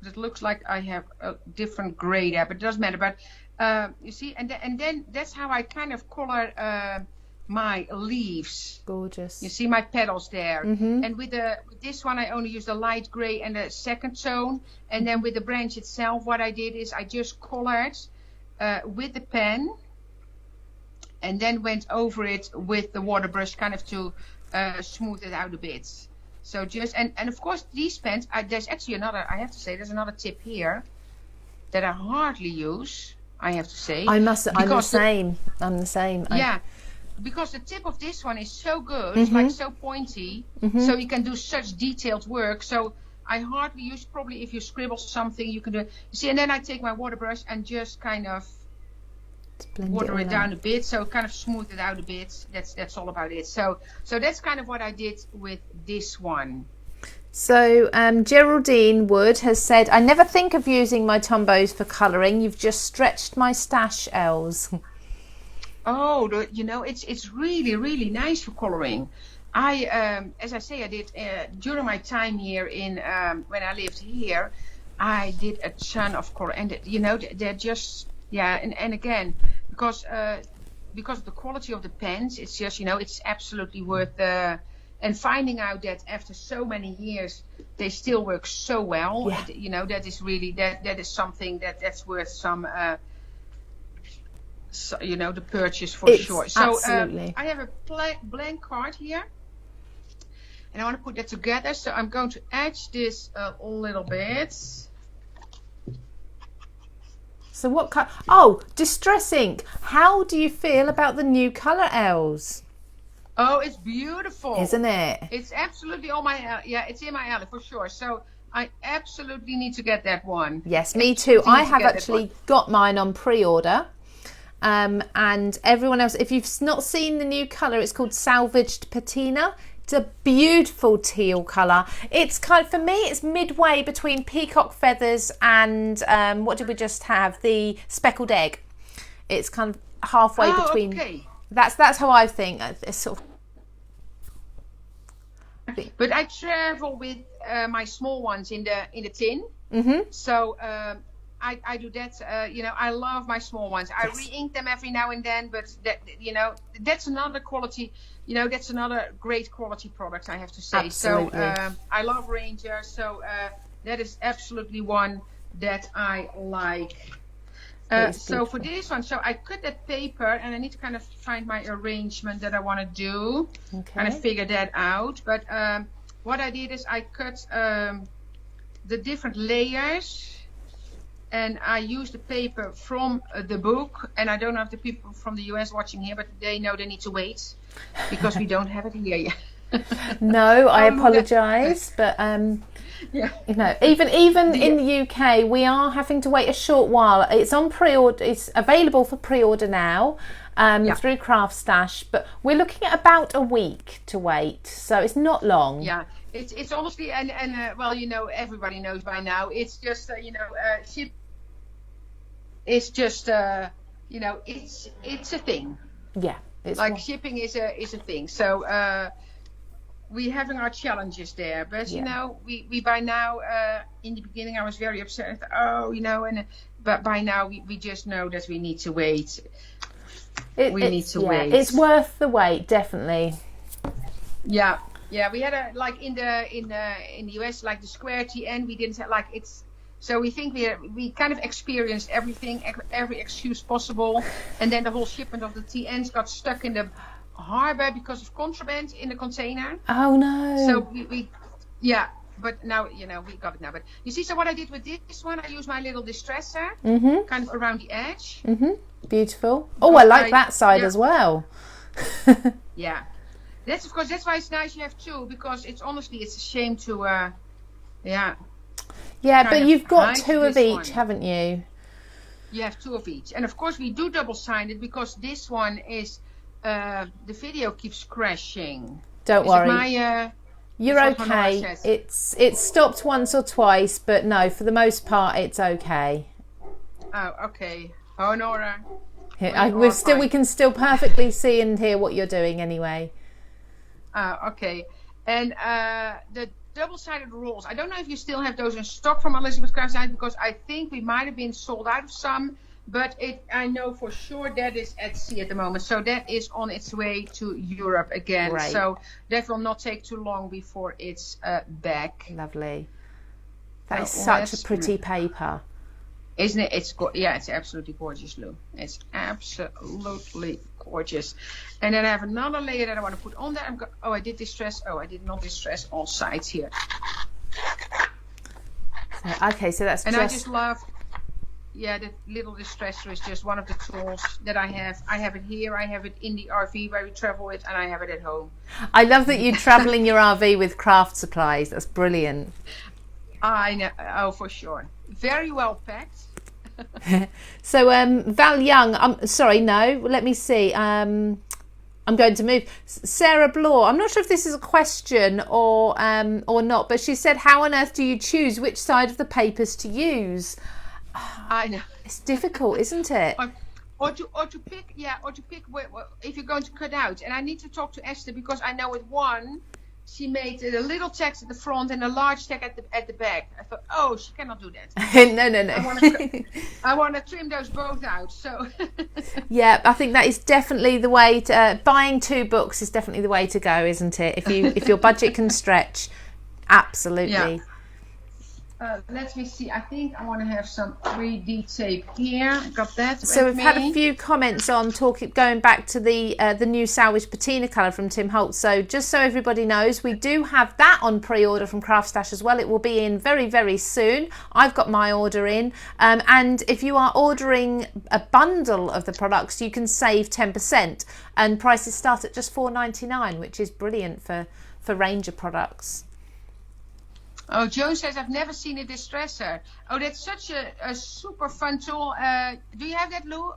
S2: It looks like I have a different grade there, but it doesn't matter. But you see, and then that's how I kind of color my leaves.
S1: Gorgeous.
S2: You see my petals there. And with this one, I only used a light gray and a second tone. And then with the branch itself, what I did is I just colored with the pen, and then went over it with the water brush, kind of to smooth it out a bit. So just, and of course these pens, there's actually another, I have to say, there's another tip here that I hardly use, I have to say.
S1: I'm the same.
S2: Yeah, because the tip of this one is so good, it's like so pointy, so you can do such detailed work. So I hardly use, probably if you scribble something, you can do it. You see, and then I take my water brush and just kind of water it down a bit, so kind of smooth it out a bit. That's all about it. So that's kind of what I did with this one.
S1: So Geraldine Wood has said, I never think of using my Tombows for colouring. You've just stretched my stash, Els.
S2: Oh, it's really, really nice for colouring. I, as I say, I did during my time here in when I lived here, I did a ton of colour, and they're just. Yeah, and again, because of the quality of the pens, it's just, it's absolutely worth and finding out that after so many years they still work so well. Yeah. That is really that is something that's worth some the purchase for sure. So I have a blank card here, and I want to put that together. So I'm going to edge this a little bit.
S1: So what color? Oh, Distress Ink. How do you feel about the new colour, Els?
S2: Oh, it's beautiful,
S1: isn't it?
S2: It's absolutely on my it's in my alley for sure. So I absolutely need to get that one.
S1: Yes, me too. I have actually got mine on pre-order. And everyone else, if you've not seen the new colour, it's called Salvaged Patina. It's a beautiful teal colour. It's kind of, for me, it's midway between peacock feathers and what did we just have? The speckled egg. It's kind of halfway between. Okay. That's how I think. It's sort of.
S2: But I travel with my small ones in the tin. So I do that. I love my small ones. I re-ink them every now and then, but that's another quality. That's another great quality product, I have to say. Absolutely. So I love Ranger. So that is absolutely one that I like. So for this one, so I cut that paper, and I need to kind of find my arrangement that I want to do. Okay. Kind of figure that out. But what I did is I cut the different layers. And I used the paper from the book, and I don't have the people from the US watching here, but they know they need to wait because we don't have it here yet.
S1: No, I apologise, but
S2: yeah.
S1: Even in the UK, we are having to wait a short while. It's on pre-order. It's available for pre-order now through CraftStash, but we're looking at about a week to wait, so it's not long.
S2: Yeah. It's honestly, and well, everybody knows by now. It's just, ship. It's just, it's a thing.
S1: Yeah,
S2: it's like shipping is a thing. So we're having our challenges there, but we by now, in the beginning, I was very upset. But by now we just know that we need to wait. We need to wait.
S1: It's worth the wait, definitely.
S2: Yeah. Yeah, we had in the US, like the square TN, we didn't have it's. So we think we kind of experienced everything, every excuse possible, and then the whole shipment of the TNs got stuck in the harbor because of contraband in the container.
S1: Oh no!
S2: So we but now, you know, we got it now. But you see, so what I did with this one, I used my little distresser, kind of around the edge.
S1: Beautiful. Oh, I like that side as well.
S2: Yeah. That's, of course, that's why it's nice you have two, because it's honestly, it's a shame to, yeah.
S1: Yeah, but you've got two of each, haven't you?
S2: You have two of each. And of course, we do double-sided because this one is, the video keeps crashing.
S1: Don't worry. You're okay. It's stopped once or twice, but no, for the most part, it's okay.
S2: Oh, okay. Oh, Nora.
S1: We can still perfectly see and hear what you're doing anyway.
S2: Okay. And the double-sided rolls, I don't know if you still have those in stock from Elizabeth Craft Designs, because I think we might have been sold out of some, but I know for sure that is at sea at the moment. So that is on its way to Europe again. Right. So that will not take too long before it's back.
S1: Lovely. That is such a pretty paper.
S2: Isn't it? It's absolutely gorgeous, Lou. It's absolutely gorgeous. And then I have another layer that I want to put on there. I did distress. Oh, I did not distress all sides here.
S1: Okay, so that's.
S2: And I just love. Yeah, the little distresser is just one of the tools that I have. I have it here. I have it in the RV where we travel with, and I have it at home.
S1: I love that you're traveling your RV with craft supplies. That's brilliant.
S2: I know. Oh, for sure. Very well packed.
S1: So Val Young, sorry, no, let me see. I'm going to move. Sarah Blore, I'm not sure if this is a question or not, but she said, how on earth do you choose which side of the papers to use?
S2: I know.
S1: It's difficult, isn't it?
S2: Or to pick if you're going to cut out. And I need to talk to Esther, because I know with one, she made a little text at the front and a large text at the back. I thought, oh, she cannot do that.
S1: No.
S2: I want to trim those both out. So
S1: yeah, I think that is definitely the way to buying two books is definitely the way to go, isn't it? If your budget can stretch, absolutely. Yeah.
S2: Let me see. I think I want to have some 3D tape here. Got that.
S1: So we've had a few comments on going back to the new Salvaged Patina colour from Tim Holt. So just so everybody knows, we do have that on pre-order from CraftStash as well. It will be in very, very soon. I've got my order in. And if you are ordering a bundle of the products, you can save 10%. And prices start at just $4.99, which is brilliant for Ranger products.
S2: Oh, Joan says, I've never seen a distresser. Oh, that's such a super fun tool. Do you have that, Lou?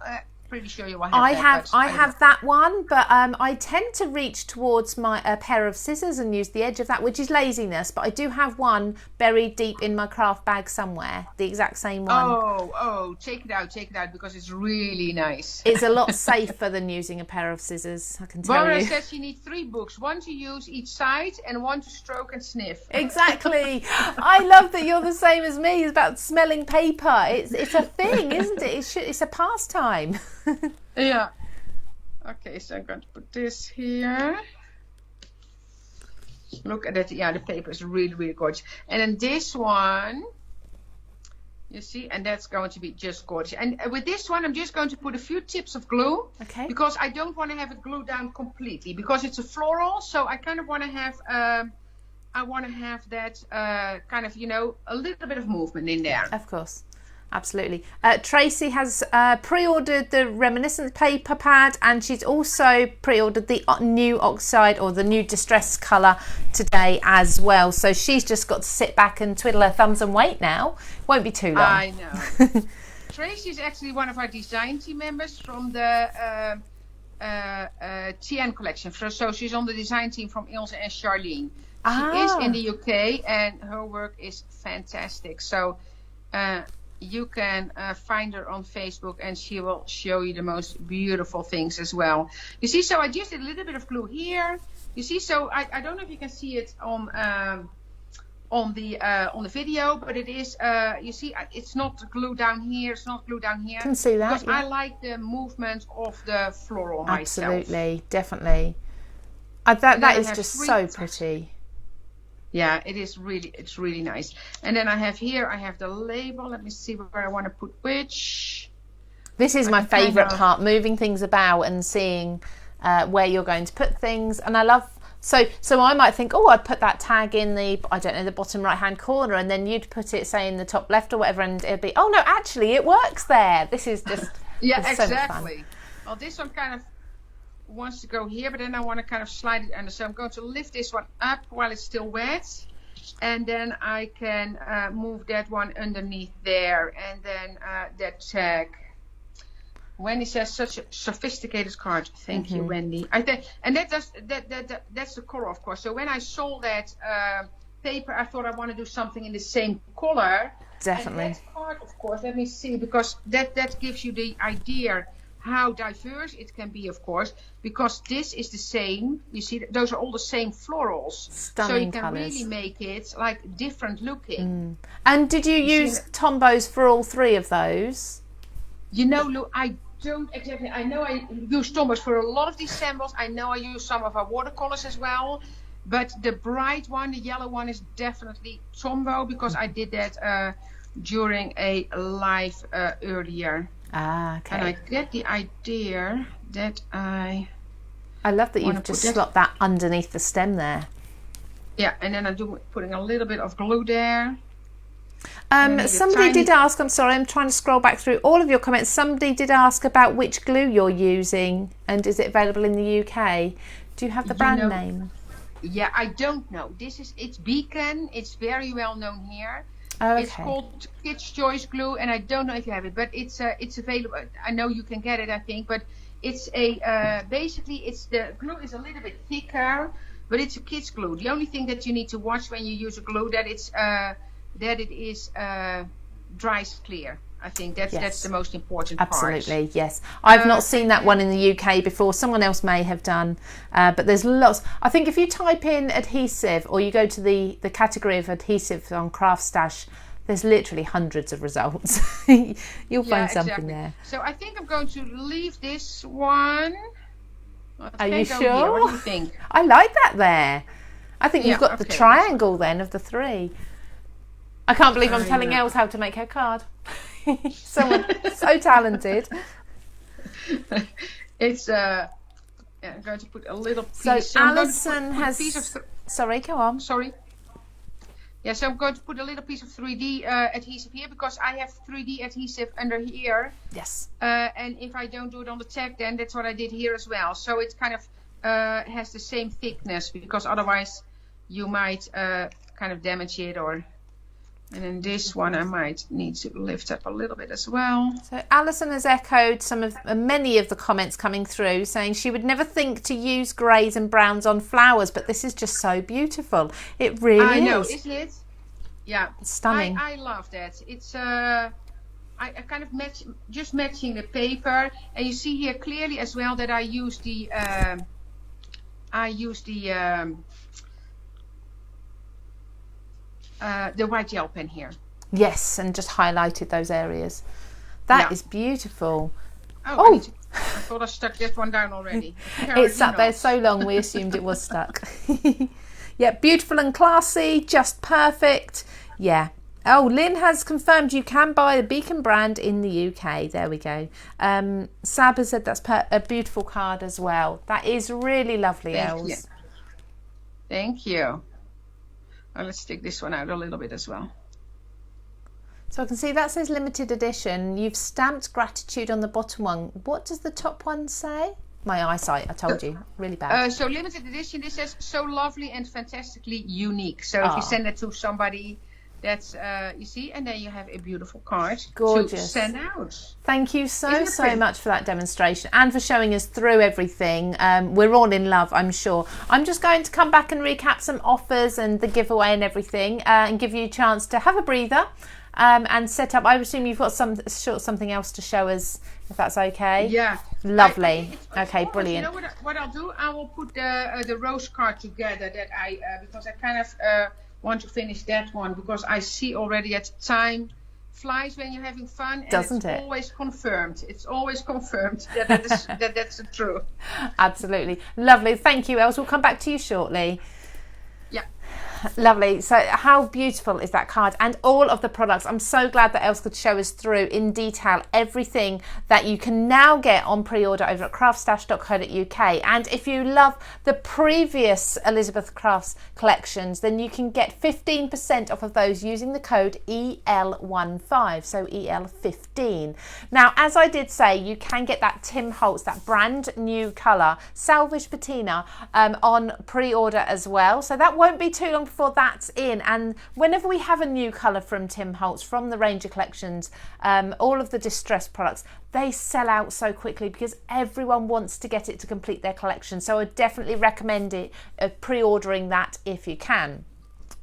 S2: Pretty sure you will have that.
S1: I have that one, but I tend to reach towards a pair of scissors and use the edge of that, which is laziness. But I do have one buried deep in my craft bag somewhere, the exact same one.
S2: Oh, take it out, because it's really nice.
S1: It's a lot safer than using a pair of scissors, I can tell you.
S2: Barbara says you need 3 books, one to use each side and one to stroke and sniff.
S1: Exactly. I love that you're the same as me. It's about smelling paper. It's a thing, isn't it? It's a pastime.
S2: Yeah. Okay, so I'm going to put this here. Look at it. Yeah, the paper is really, really gorgeous. And then this one, you see, and that's going to be just gorgeous. And with this one, I'm just going to put a few tips of glue.
S1: Okay.
S2: Because I don't want to have it glued down completely, because it's a floral. So I kind of want to have, that kind of, a little bit of movement in there.
S1: Of course. Absolutely. Tracy has pre-ordered the Reminiscence paper pad, and she's also pre-ordered the new oxide or the new distress colour today as well. So she's just got to sit back and twiddle her thumbs and wait now. Won't be too long.
S2: I know. Tracy is actually one of our design team members from the TN collection. So she's on the design team from Ilse and Charlene. She is in the UK, and her work is fantastic. So you can find her on Facebook, and she will show you the most beautiful things as well. You see, so I just did a little bit of glue here. You see, so I don't know if you can see it on the video, but it is. You see, it's not glue down here. It's not glue down here.
S1: I can see that.
S2: Because I like the movement of the floral myself.
S1: Absolutely, definitely. That is just so pretty.
S2: Yeah, it's really nice. And then I have the label. Let me see where I want to put which.
S1: This is my favourite part, moving things about and seeing where you're going to put things. And I love So I might think, oh, I'd put that tag in the, I don't know, the bottom right hand corner, and then you'd put it, say, in the top left or whatever, and it'd be, oh no, actually it works there. This is just
S2: yeah,
S1: it's so much
S2: exactly.
S1: fun.
S2: Well, this one kind of wants to go here, but then I want to kind of slide it under. So I'm going to lift this one up while it's still wet, and then I can move that one underneath there, and then that tag. Wendy says, such a sophisticated card. Thank you, Wendy. And that's the color, of course. So when I saw that paper, I thought I want to do something in the same color.
S1: Definitely.
S2: And that card, of course, let me see, because that gives you the idea how diverse it can be, of course, because this is the same. You see, those are all the same florals.
S1: Stunning
S2: so you can
S1: colours.
S2: Really make it like different looking.
S1: And did you use Tombows for all three of those?
S2: You know, Lou, I don't exactly. I know I use Tombows for a lot of these samples. I know I use some of our watercolors as well. But the bright one, the yellow one, is definitely Tombow, because I did that during a live earlier.
S1: Ah, okay.
S2: And I get the idea that I
S1: love that you've just slopped that underneath the stem there.
S2: Yeah, and then I'm putting a little bit of glue there.
S1: Somebody did ask, I'm sorry, I'm trying to scroll back through all of your comments. Somebody did ask about which glue you're using, and is it available in the UK? Do you have the brand name?
S2: Yeah, I don't know. It's Beacon. It's very well known here.
S1: Oh, okay.
S2: It's called Kids Choice Glue, and I don't know if you have it, but it's available. I know you can get it, I think, but it's basically the glue is a little bit thicker, but it's a kids glue. The only thing that you need to watch when you use a glue that it is dries clear. I think that's the most important part.
S1: Absolutely, yes. I've not seen that one in the UK before. Someone else may have done, but there's lots. I think if you type in adhesive, or you go to the category of adhesive on CraftStash, there's literally hundreds of results. You'll find something there.
S2: So I think I'm going to leave this one.
S1: Are you sure?
S2: What do you think?
S1: I like that there. I think you've got the triangle then of the three. I can't believe I'm telling Els how to make her card. Someone so talented.
S2: It's I'm going to put a little piece.
S1: So Alison has. Sorry, go on.
S2: Sorry. Yeah, so I'm going to put a little piece of 3D adhesive here, because I have 3D adhesive under here.
S1: Yes.
S2: And if I don't do it on the tag, then that's what I did here as well. So it kind of has the same thickness, because otherwise you might kind of damage it, or. And then this one I might need to lift up a little bit as well.
S1: So Alison has echoed many of the comments coming through, saying she would never think to use greys and browns on flowers, but this is just so beautiful. It really is.
S2: I know, isn't it? Yeah.
S1: It's stunning.
S2: I love that. It's I kind of matching the paper, and you see here clearly as well that I use the white gel pen here.
S1: Yes, and just highlighted those areas. That is beautiful.
S2: Oh! I thought I stuck that one down already.
S1: It sat there so long we assumed it was stuck. Yeah, beautiful and classy, just perfect. Yeah. Oh, Lynn has confirmed you can buy the Beacon brand in the UK. There we go. Sab has said that's a beautiful card as well. That is really lovely, Els.
S2: Thank you. Let's stick this one out a little bit as well.
S1: So I can see that says limited edition. You've stamped gratitude on the bottom one. What does the top one say? My eyesight, I told you, really bad.
S2: So limited edition, this says so lovely and fantastically unique. So if you send it to somebody, that's, you see, and then you have a beautiful card.
S1: Gorgeous.
S2: To send out.
S1: Thank you so much for that demonstration and for showing us through everything. We're all in love, I'm sure. I'm just going to come back and recap some offers and the giveaway and everything, and give you a chance to have a breather and set up. I assume you've got something else to show us, if that's okay.
S2: Yeah.
S1: Lovely. Okay, brilliant.
S2: You know what I'll do? I will put the rose card together that because I kind of want to finish that one, because I see already at time flies when you're having fun, and
S1: doesn't it?
S2: Always confirmed. It's always confirmed that that's the truth.
S1: Absolutely. Lovely. Thank you, Els. We'll come back to you shortly.
S2: Yeah.
S1: Lovely. So how beautiful is that card, and all of the products. I'm so glad that Els could show us through in detail everything that you can now get on pre-order over at craftstash.co.uk. And if you love the previous Elizabeth Crafts collections, then you can get 15% off of those using the code EL15, so EL15. Now, as I did say, you can get that Tim Holtz, that brand new colour, Salvaged Patina, on pre-order as well. So that won't be too long before that's in. And whenever we have a new colour from Tim Holtz, from the Ranger collections, all of the distressed products, they sell out so quickly because everyone wants to get it to complete their collection. So I definitely recommend it, pre-ordering that if you can.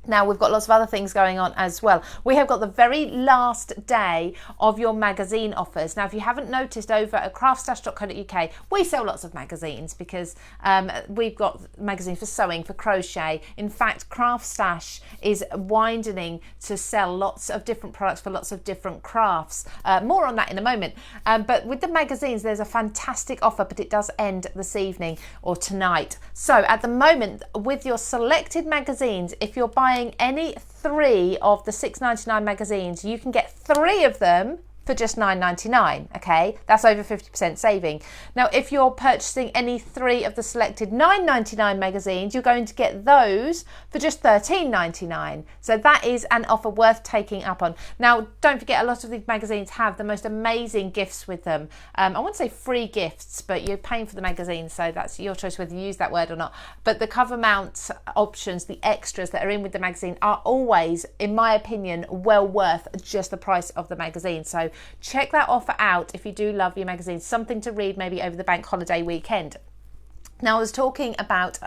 S1: Now, we've got lots of other things going on as well. We have got the very last day of your magazine offers. Now, if you haven't noticed, over at craftstash.co.uk, we sell lots of magazines because we've got magazines for sewing, for crochet. In fact, CraftStash is widening to sell lots of different products for lots of different crafts. More on that in a moment. But with the magazines, there's a fantastic offer, but it does end this evening or tonight. So at the moment, with your selected magazines, if you're buying any 3 of the $6.99 magazines, you can get 3 of them for just $9.99. Okay, that's over 50% saving. Now, if you're purchasing any 3 of the selected $9.99 magazines, you're going to get those for just $13.99. So that is an offer worth taking up on. Now, don't forget, a lot of these magazines have the most amazing gifts with them. I wouldn't say free gifts, but you're paying for the magazine, so that's your choice whether you use that word or not. But the cover mount options, the extras that are in with the magazine, are always, in my opinion, well worth just the price of the magazine. So check that offer out if you do love your magazine. Something to read maybe over the bank holiday weekend. Now, I was talking about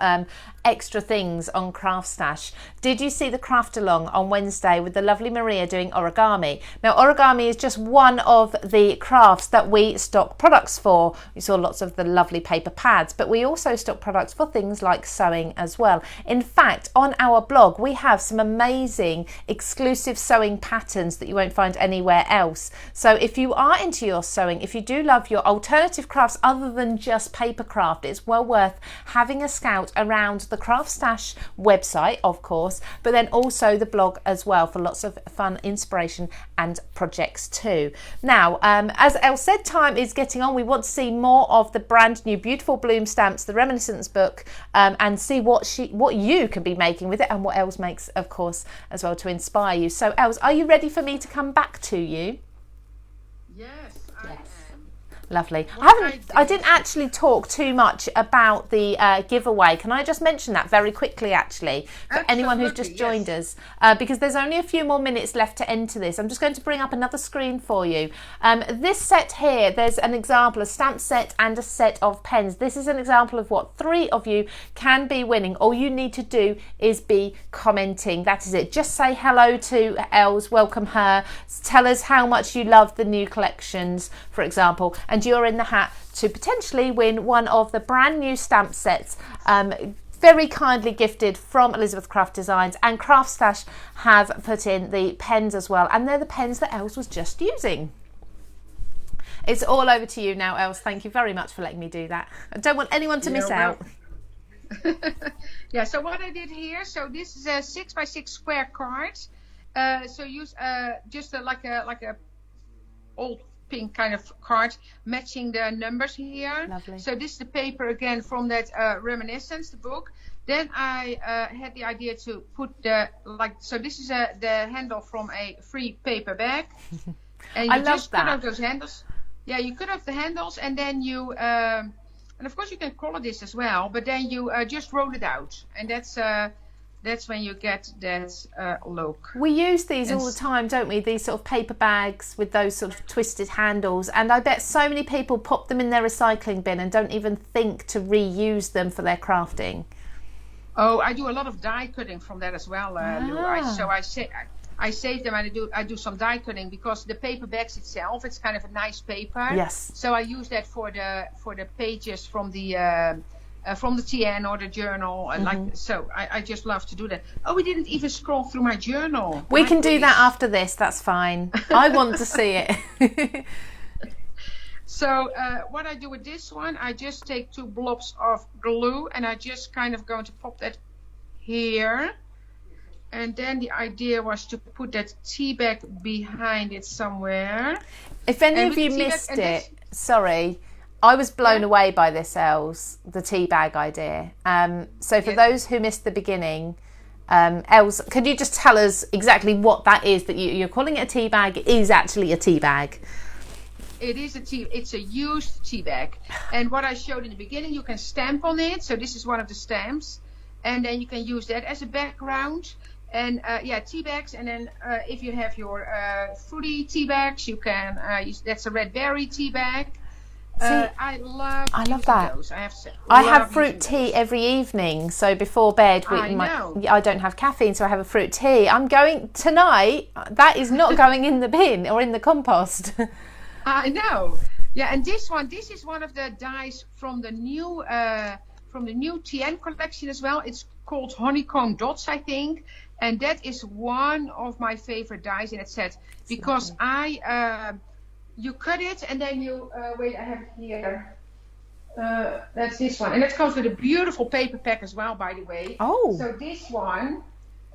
S1: extra things on CraftStash. Did you see the craft along on Wednesday with the lovely Maria doing origami? Now, origami is just one of the crafts that we stock products for. We saw lots of the lovely paper pads, but we also stock products for things like sewing as well. In fact, on our blog, we have some amazing exclusive sewing patterns that you won't find anywhere else. So if you are into your sewing, if you do love your alternative crafts other than just paper craft, it's well worth having a scout around the CraftStash website, of course, but then also the blog as well for lots of fun inspiration and projects too. Now, as Els said, time is getting on. We want to see more of the brand new beautiful bloom stamps, the Reminiscence book, and see what you can be making with it, and what Els makes, of course, as well, to inspire you. So, Els, are you ready for me to come back to you?
S2: Yes, I am.
S1: Lovely. I didn't actually talk too much about the giveaway. Can I just mention that very quickly, actually, for anyone who's just joined us? Because there's only a few more minutes left to enter this. I'm just going to bring up another screen for you. This set here, there's an example, a stamp set and a set of pens. This is an example of what 3 of you can be winning. All you need to do is be commenting. That is it. Just say hello to Els, welcome her, tell us how much you love the new collections, for example, and you're in the hat to potentially win one of the brand new stamp sets, very kindly gifted from Elizabeth Craft Designs, and CraftStash have put in the pens as well, and they're the pens that Els was just using. It's all over to you now, Els. Thank you very much for letting me do that. I don't want anyone to miss out.
S2: Yeah, so what I did here, so this is a 6x6 square card. So use just like a old pink kind of card, matching the numbers here.
S1: Lovely.
S2: So this is the paper again from that Reminiscence book. Then I had the idea to put so this is the handle from a free paper bag. And you just cut out those handles. Yeah, you cut out the handles, and then you and of course you can color this as well, but then you just roll it out, and that's when you get that look. We
S1: use these all the time, don't we? These sort of paper bags with those sort of twisted handles, and I bet so many people pop them in their recycling bin and don't even think to reuse them for their crafting.
S2: Oh, I do a lot of die cutting from that as well, Lou. I save them, and I do some die cutting because the paper bags itself, it's kind of a nice paper.
S1: Yes.
S2: So I use that for the pages from the TN or the journal, and so I just love to do that. Oh, we didn't even scroll through my journal.
S1: We can do that after this. That's fine. I want to see it.
S2: So what I do with this one, I just take 2 blobs of glue, and I just kind of going to pop that here. And then the idea was to put that tea bag behind it somewhere.
S1: If any of you missed it, sorry, I was blown away by this, Els, the tea bag idea. So for those who missed the beginning, Els, could you just tell us exactly what that is that you're calling it a tea bag? It is actually a tea bag.
S2: It's a used tea bag. And what I showed in the beginning, you can stamp on it. So this is one of the stamps. And then you can use that as a background. And tea bags. And then if you have your fruity tea bags, you can use, that's a red berry tea bag. I love that. Those.
S1: I have fruit tea every evening. So before bed, I don't have caffeine, so I have a fruit tea. I'm going tonight. That is not going in the bin or in the compost.
S2: I know. Yeah, and this is one of the dyes from the new TN collection as well. It's called Honeycomb Dots, I think. And that is one of my favorite dyes in that set because you cut it and then you wait. I have it here. That's this one, and that comes with a beautiful paper pack as well, by the way.
S1: Oh.
S2: So this one,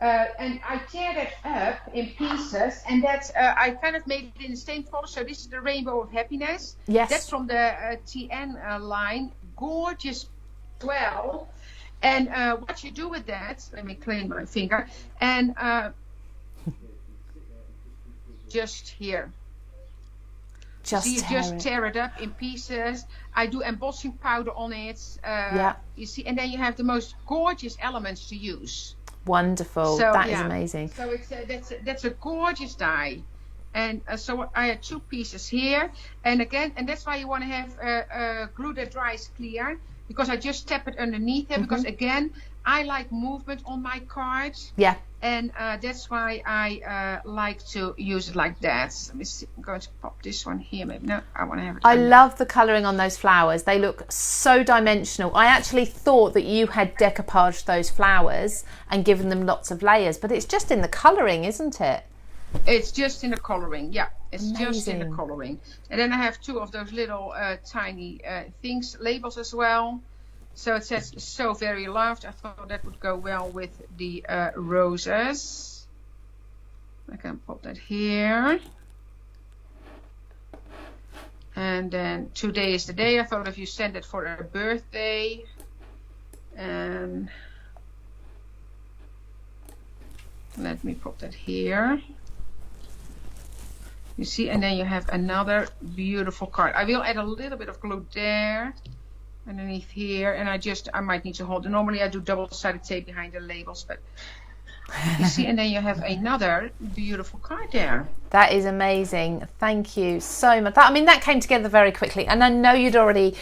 S2: and I tear that up in pieces, and that's I kind of made it in the same color. So this is the Rainbow of Happiness.
S1: Yes.
S2: That's from the TN line. Gorgeous, well. And what you do with that, let me clean my finger, and just here. So you just tear it up in pieces. I do embossing powder on it. You see, and then you have the most gorgeous elements to use.
S1: Wonderful. So, that is amazing.
S2: So it's that's a gorgeous die. And so I had 2 pieces here. And again, and that's why you want to have glue that dries clear. Because I just tap it underneath it. Because again, I like movement on my cards.
S1: Yeah.
S2: And that's why I like to use it like that. Let me see. I'm going to pop this one here. Maybe no, I want to have it.
S1: I love the colouring on those flowers. They look so dimensional. I actually thought that you had decoupaged those flowers and given them lots of layers, but it's just in the colouring, isn't it?
S2: It's just in the colouring, yeah. It's just in the colouring. And then I have 2 of those little tiny labels as well. So it says, so very loved. I thought that would go well with the roses. I can pop that here. And then today is the day. I thought if you send it for a birthday. And let me pop that here. You see, and then you have another beautiful card. I will add a little bit of glue there, underneath here, and I might need to hold it. Normally I do double-sided tape behind the labels, but you see, and then you have another beautiful card there.
S1: That is amazing. Thank you so much. That came together very quickly, and I know you'd already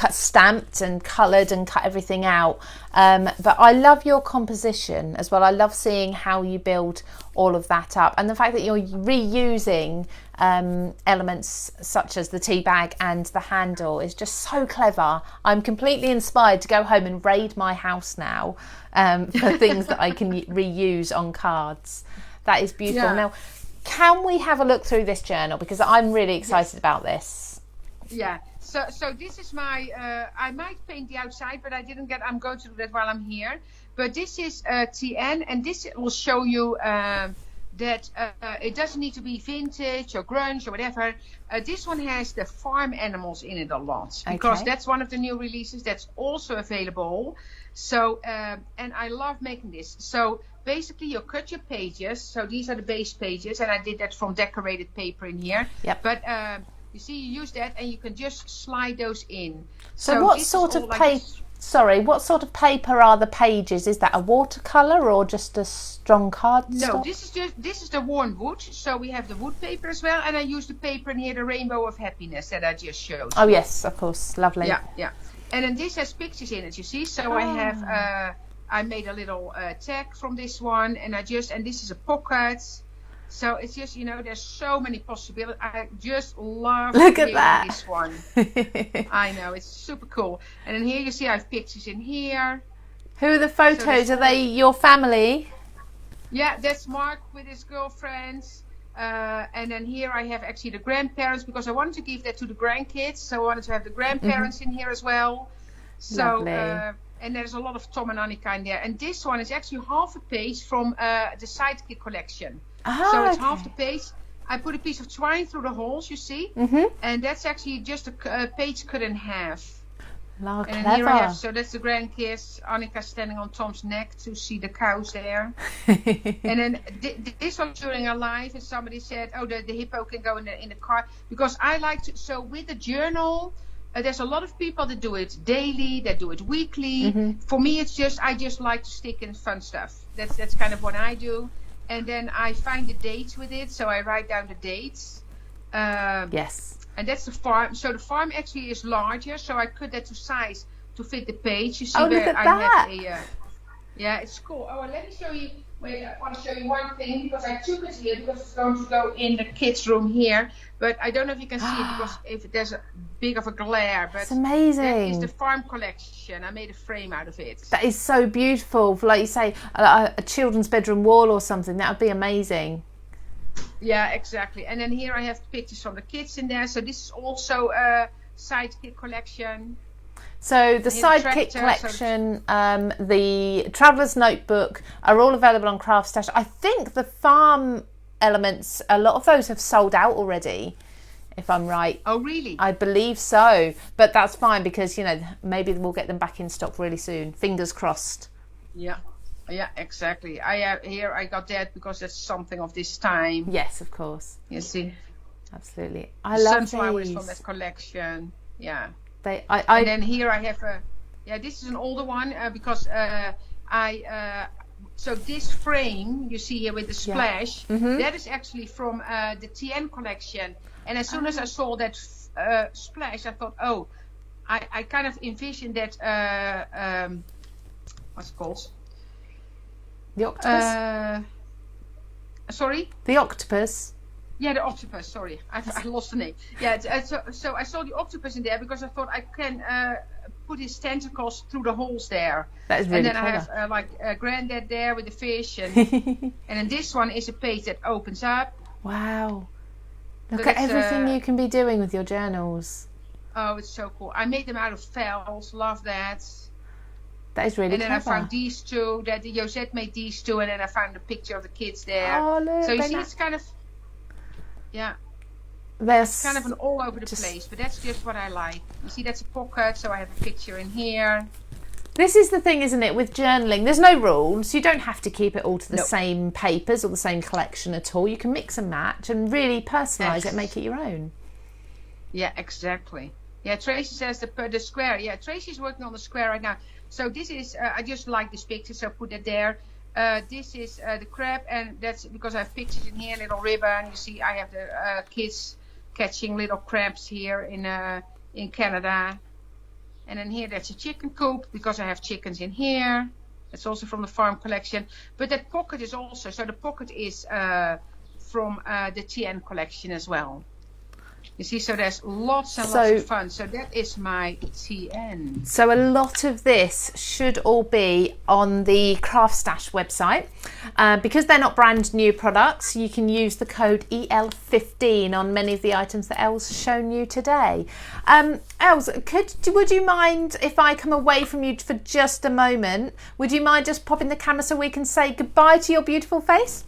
S1: stamped and coloured and cut everything out, but I love your composition as well. I love seeing how you build all of that up, and the fact that you're reusing elements such as the tea bag and the handle is just so clever. I'm completely inspired to go home and raid my house now for things that I can reuse on cards. That is beautiful.
S2: Yeah.
S1: Now, can we have a look through this journal, because I'm really excited about this.
S2: Yeah, so this is my I might paint the outside, but I'm going to do that while I'm here. But this is TN, and this will show you that it doesn't need to be vintage or grunge or whatever. This one has the farm animals in it a lot, because that's one of the new releases that's also available. So and I love making this. So basically you cut your pages. So these are the base pages, and I did that from decorated paper in here. Yep. But you see, you use that and you can just slide those in.
S1: So what sort of paper? Sorry, what sort of paper are the pages? Is that a watercolor or just a strong cardstock?
S2: No, this is the worn wood. So we have the wood paper as well, and I use the paper near the Rainbow of Happiness that I just showed.
S1: Oh yes, of course, lovely.
S2: Yeah, yeah. And then this has pictures in it, you see. So I have I made a little tag from this one, and this is a pocket. So it's just, there's so many possibilities. I just love this one. I know, it's super cool. And then here you see I have pictures in here.
S1: Who are the photos? So are they your family?
S2: Yeah, that's Mark with his girlfriends. And then here I have actually the grandparents, because I wanted to give that to the grandkids. So I wanted to have the grandparents in here as well. So And there's a lot of Tom and Annika in there. And this one is actually half a page from the Sidekick Collection. So it's half the page. I put a piece of twine through the holes, you see? And that's actually just a page cut in half.
S1: Oh,
S2: and here I have, so that's the grandkids. Annika standing on Tom's neck to see the cows there. And then this was during our live, and somebody said, oh, the hippo can go in the car. Because I like to, so with the journal, there's a lot of people that do it daily, that do it weekly. For me, it's just, I just like to stick in fun stuff. That's kind of what I do. And then I find the dates with it, so I write down the dates.
S1: Yes.
S2: And that's the farm. So the farm actually is larger, so I cut that to size to fit the page. You see
S1: look
S2: where
S1: at
S2: I
S1: that.
S2: have a... yeah, it's cool. Oh, and let me show you... Wait, I want to show you one thing, because I took it here, because it's going to go in the kids' room here. But I don't know if you can see it, because if there's a big of a glare. But
S1: it's amazing.
S2: That is the farm collection. I made a frame out of it.
S1: That is so beautiful. For, like you say, a children's bedroom wall or something. That would be amazing.
S2: Yeah, exactly. And then here I have pictures from the kids in there. So this is also a Sidekick Collection.
S1: So the Sidekick Collection, the Traveller's Notebook are all available on CraftStash. I think the farm elements, a lot of those have sold out already, if I'm right.
S2: Oh, really?
S1: I believe so. But that's fine, because, you know, maybe we'll get them back in stock really soon. Fingers crossed.
S2: Yeah. Yeah, exactly. Here I got that because that's something of this time.
S1: Yes, of course.
S2: You see,
S1: absolutely. I love
S2: sunflowers
S1: these.
S2: From that collection. Yeah.
S1: And
S2: then here I have a. Yeah, this is an older one because so this frame you see here with the splash, that is actually from the TN collection. And as soon as I saw that splash, I thought, oh, I kind of envisioned that. What's it called?
S1: The octopus?
S2: Sorry?
S1: The octopus?
S2: Yeah, the octopus, sorry. I lost the name. Yeah, so I saw the octopus in there because I thought I can put his tentacles through the holes there.
S1: That is really
S2: And then
S1: clever.
S2: I have like Granddad there with the fish. And, and then this one is a page that opens up.
S1: Wow. Look at everything you can be doing with your journals.
S2: Oh, it's so cool. I made them out of felt. Love that.
S1: That is really
S2: clever.
S1: And
S2: then I found these two. That Josette made these two, and then I found the picture of the kids there.
S1: Oh, look.
S2: So you see, it's kind of, yeah,
S1: it's
S2: kind of an all over the place. But that's just what I like. You see, that's a pocket, so I have a picture in here.
S1: This is the thing, isn't it, with journaling? There's no rules. You don't have to keep it all to the same papers or the same collection at all. You can mix and match and really personalise it, make it your own.
S2: Yeah, exactly. Yeah, Tracy says the square. Yeah, Tracy's working on the square right now. So this is, I just like this picture, so I put it there. This is the crab, and that's because I have pictures in here, little ribbon. You see, I have the kids catching little crabs here in Canada. And then here, that's a chicken coop, because I have chickens in here. That's also from the farm collection. But that pocket is also, so the pocket is from the TN collection as well. You see, so there's lots and lots of fun. So that is my TN. So a lot of this should all be on the CraftStash website. Because they're not brand new products, you can use the code EL15 on many of the items that Els has shown you today. Els, would you mind if I come away from you for just a moment? Would you mind just popping the camera so we can say goodbye to your beautiful face?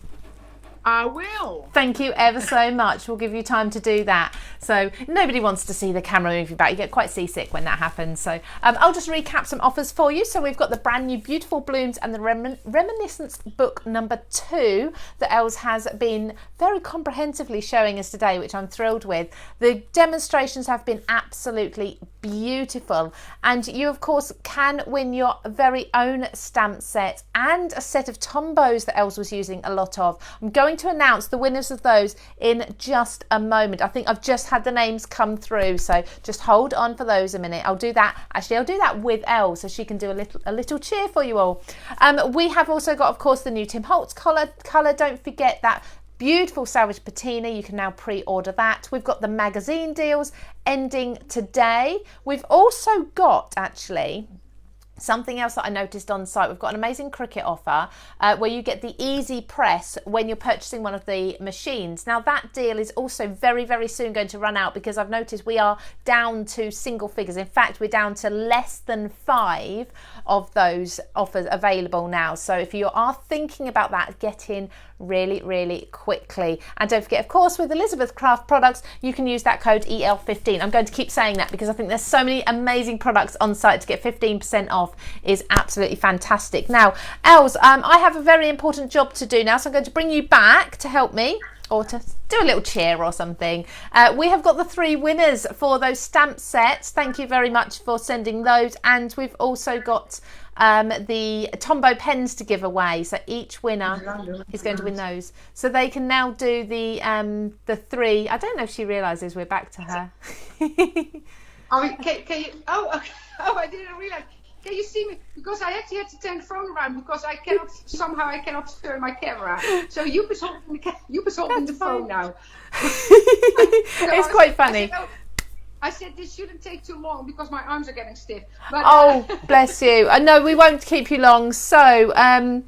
S2: I will. Thank you ever so much. We'll give you time to do that. So nobody wants to see the camera moving back. You get quite seasick when that happens. So I'll just recap some offers for you. So we've got the brand new Beautiful Blooms and the Reminiscence Book number 2 that Els has been very comprehensively showing us today, which I'm thrilled with. The demonstrations have been absolutely beautiful. And you, of course, can win your very own stamp set and a set of Tombows that Els was using a lot of. I'm going to announce the winners of those in just a moment. I think I've just had the names come through, so just hold on for those a minute. I'll do that with Elle, so she can do a little cheer for you all. We have also got, of course, the new Tim Holtz colour. Don't forget that beautiful Salvaged Patina. You can now pre-order that. We've got the magazine deals ending today. We've also got, actually,
S1: Something else that I noticed on site, we've got an amazing Cricut offer where you get the easy press when you're purchasing one of the machines. Now that deal is also very, very soon going to run out, because I've noticed we are down to single figures. In fact, we're down to less than 5 of those offers available now. So if you are thinking about that, get in really, really quickly. And don't forget, of course, with Elizabeth Craft products, you can use that code EL15. I'm going to keep saying that because I think there's so many amazing products on site. To get 15% off is absolutely fantastic. Now, Els, I have a very important job to do now, so I'm going to bring you back to help me, or to do a little cheer or something. We have got the 3 winners for those stamp sets. Thank you very much for sending those. And we've also got the Tombow pens to give away. So each winner is going to win those. So they can now do the 3. I don't know if she realises we're back to her.
S2: Can you? Oh, okay. Oh, I didn't realize. Can you see me? Because I actually had to turn the phone around because I cannot turn my camera. So you was holding the phone now.
S1: It's quite funny.
S2: I said this shouldn't take too long because my arms are getting stiff. But,
S1: oh, bless you. No, we won't keep you long. So I'm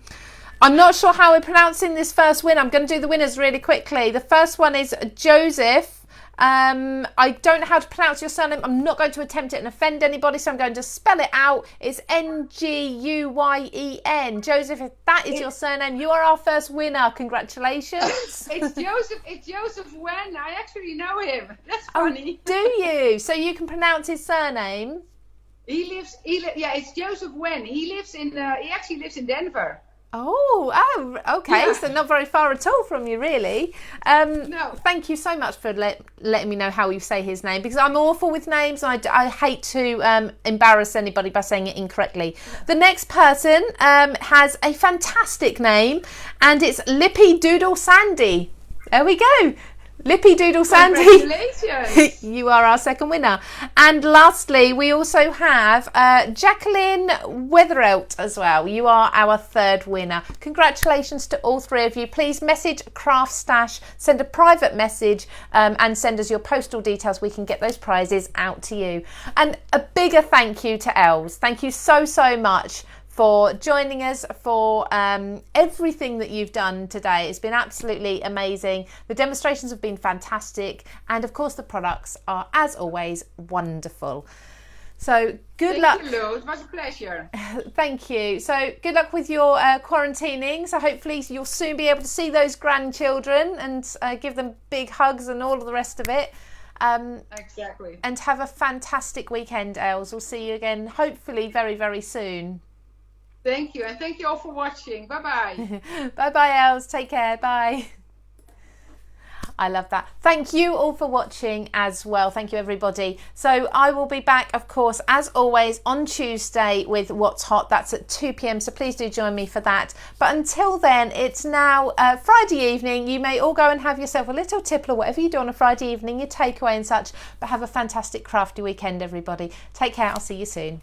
S1: not sure how we're pronouncing this first win. I'm going to do the winners really quickly. The first one is Joseph. I don't know how to pronounce your surname. I'm not going to attempt it and offend anybody, so I'm going to spell it out. It's Nguyen. Joseph, if that is your surname, you are our first winner. Congratulations.
S2: It's Joseph Wen. I actually know him. That's funny.
S1: Oh, do you? So you can pronounce his surname?
S2: Yeah, it's Joseph Wen. He actually lives in Denver.
S1: Oh, okay. Yeah. So not very far at all from you, really.
S2: No.
S1: Thank you so much for letting me know how you say his name, because I'm awful with names. I hate to embarrass anybody by saying it incorrectly. The next person has a fantastic name, and it's Lippy Doodle Sandy. There we go. Lippy Doodle Sandy.
S2: Congratulations.
S1: You are our second winner. And lastly, we also have Jacqueline Weatherelt as well. You are our third winner. Congratulations to all 3 of you. Please message CraftStash, send a private message and send us your postal details. We can get those prizes out to you. And a bigger thank you to Els. Thank you so, so much for joining us, for everything that you've done today. It's been absolutely amazing. The demonstrations have been fantastic, and of course the products are, as always, wonderful. So good luck.
S2: Thank you, Lou. It was a pleasure.
S1: Thank you. So good luck with your quarantining. So hopefully you'll soon be able to see those grandchildren and give them big hugs and all of the rest of it.
S2: Exactly.
S1: And have a fantastic weekend, Els. We'll see you again, hopefully very, very soon.
S2: Thank you, and thank you all for watching. Bye-bye.
S1: Bye-bye, Els. Take care. Bye. I love that. Thank you all for watching as well. Thank you, everybody. So I will be back, of course, as always, on Tuesday with What's Hot. That's at 2 p.m, so please do join me for that. But until then, it's now Friday evening. You may all go and have yourself a little tipple or whatever you do on a Friday evening, your takeaway and such. But have a fantastic crafty weekend, everybody. Take care. I'll see you soon.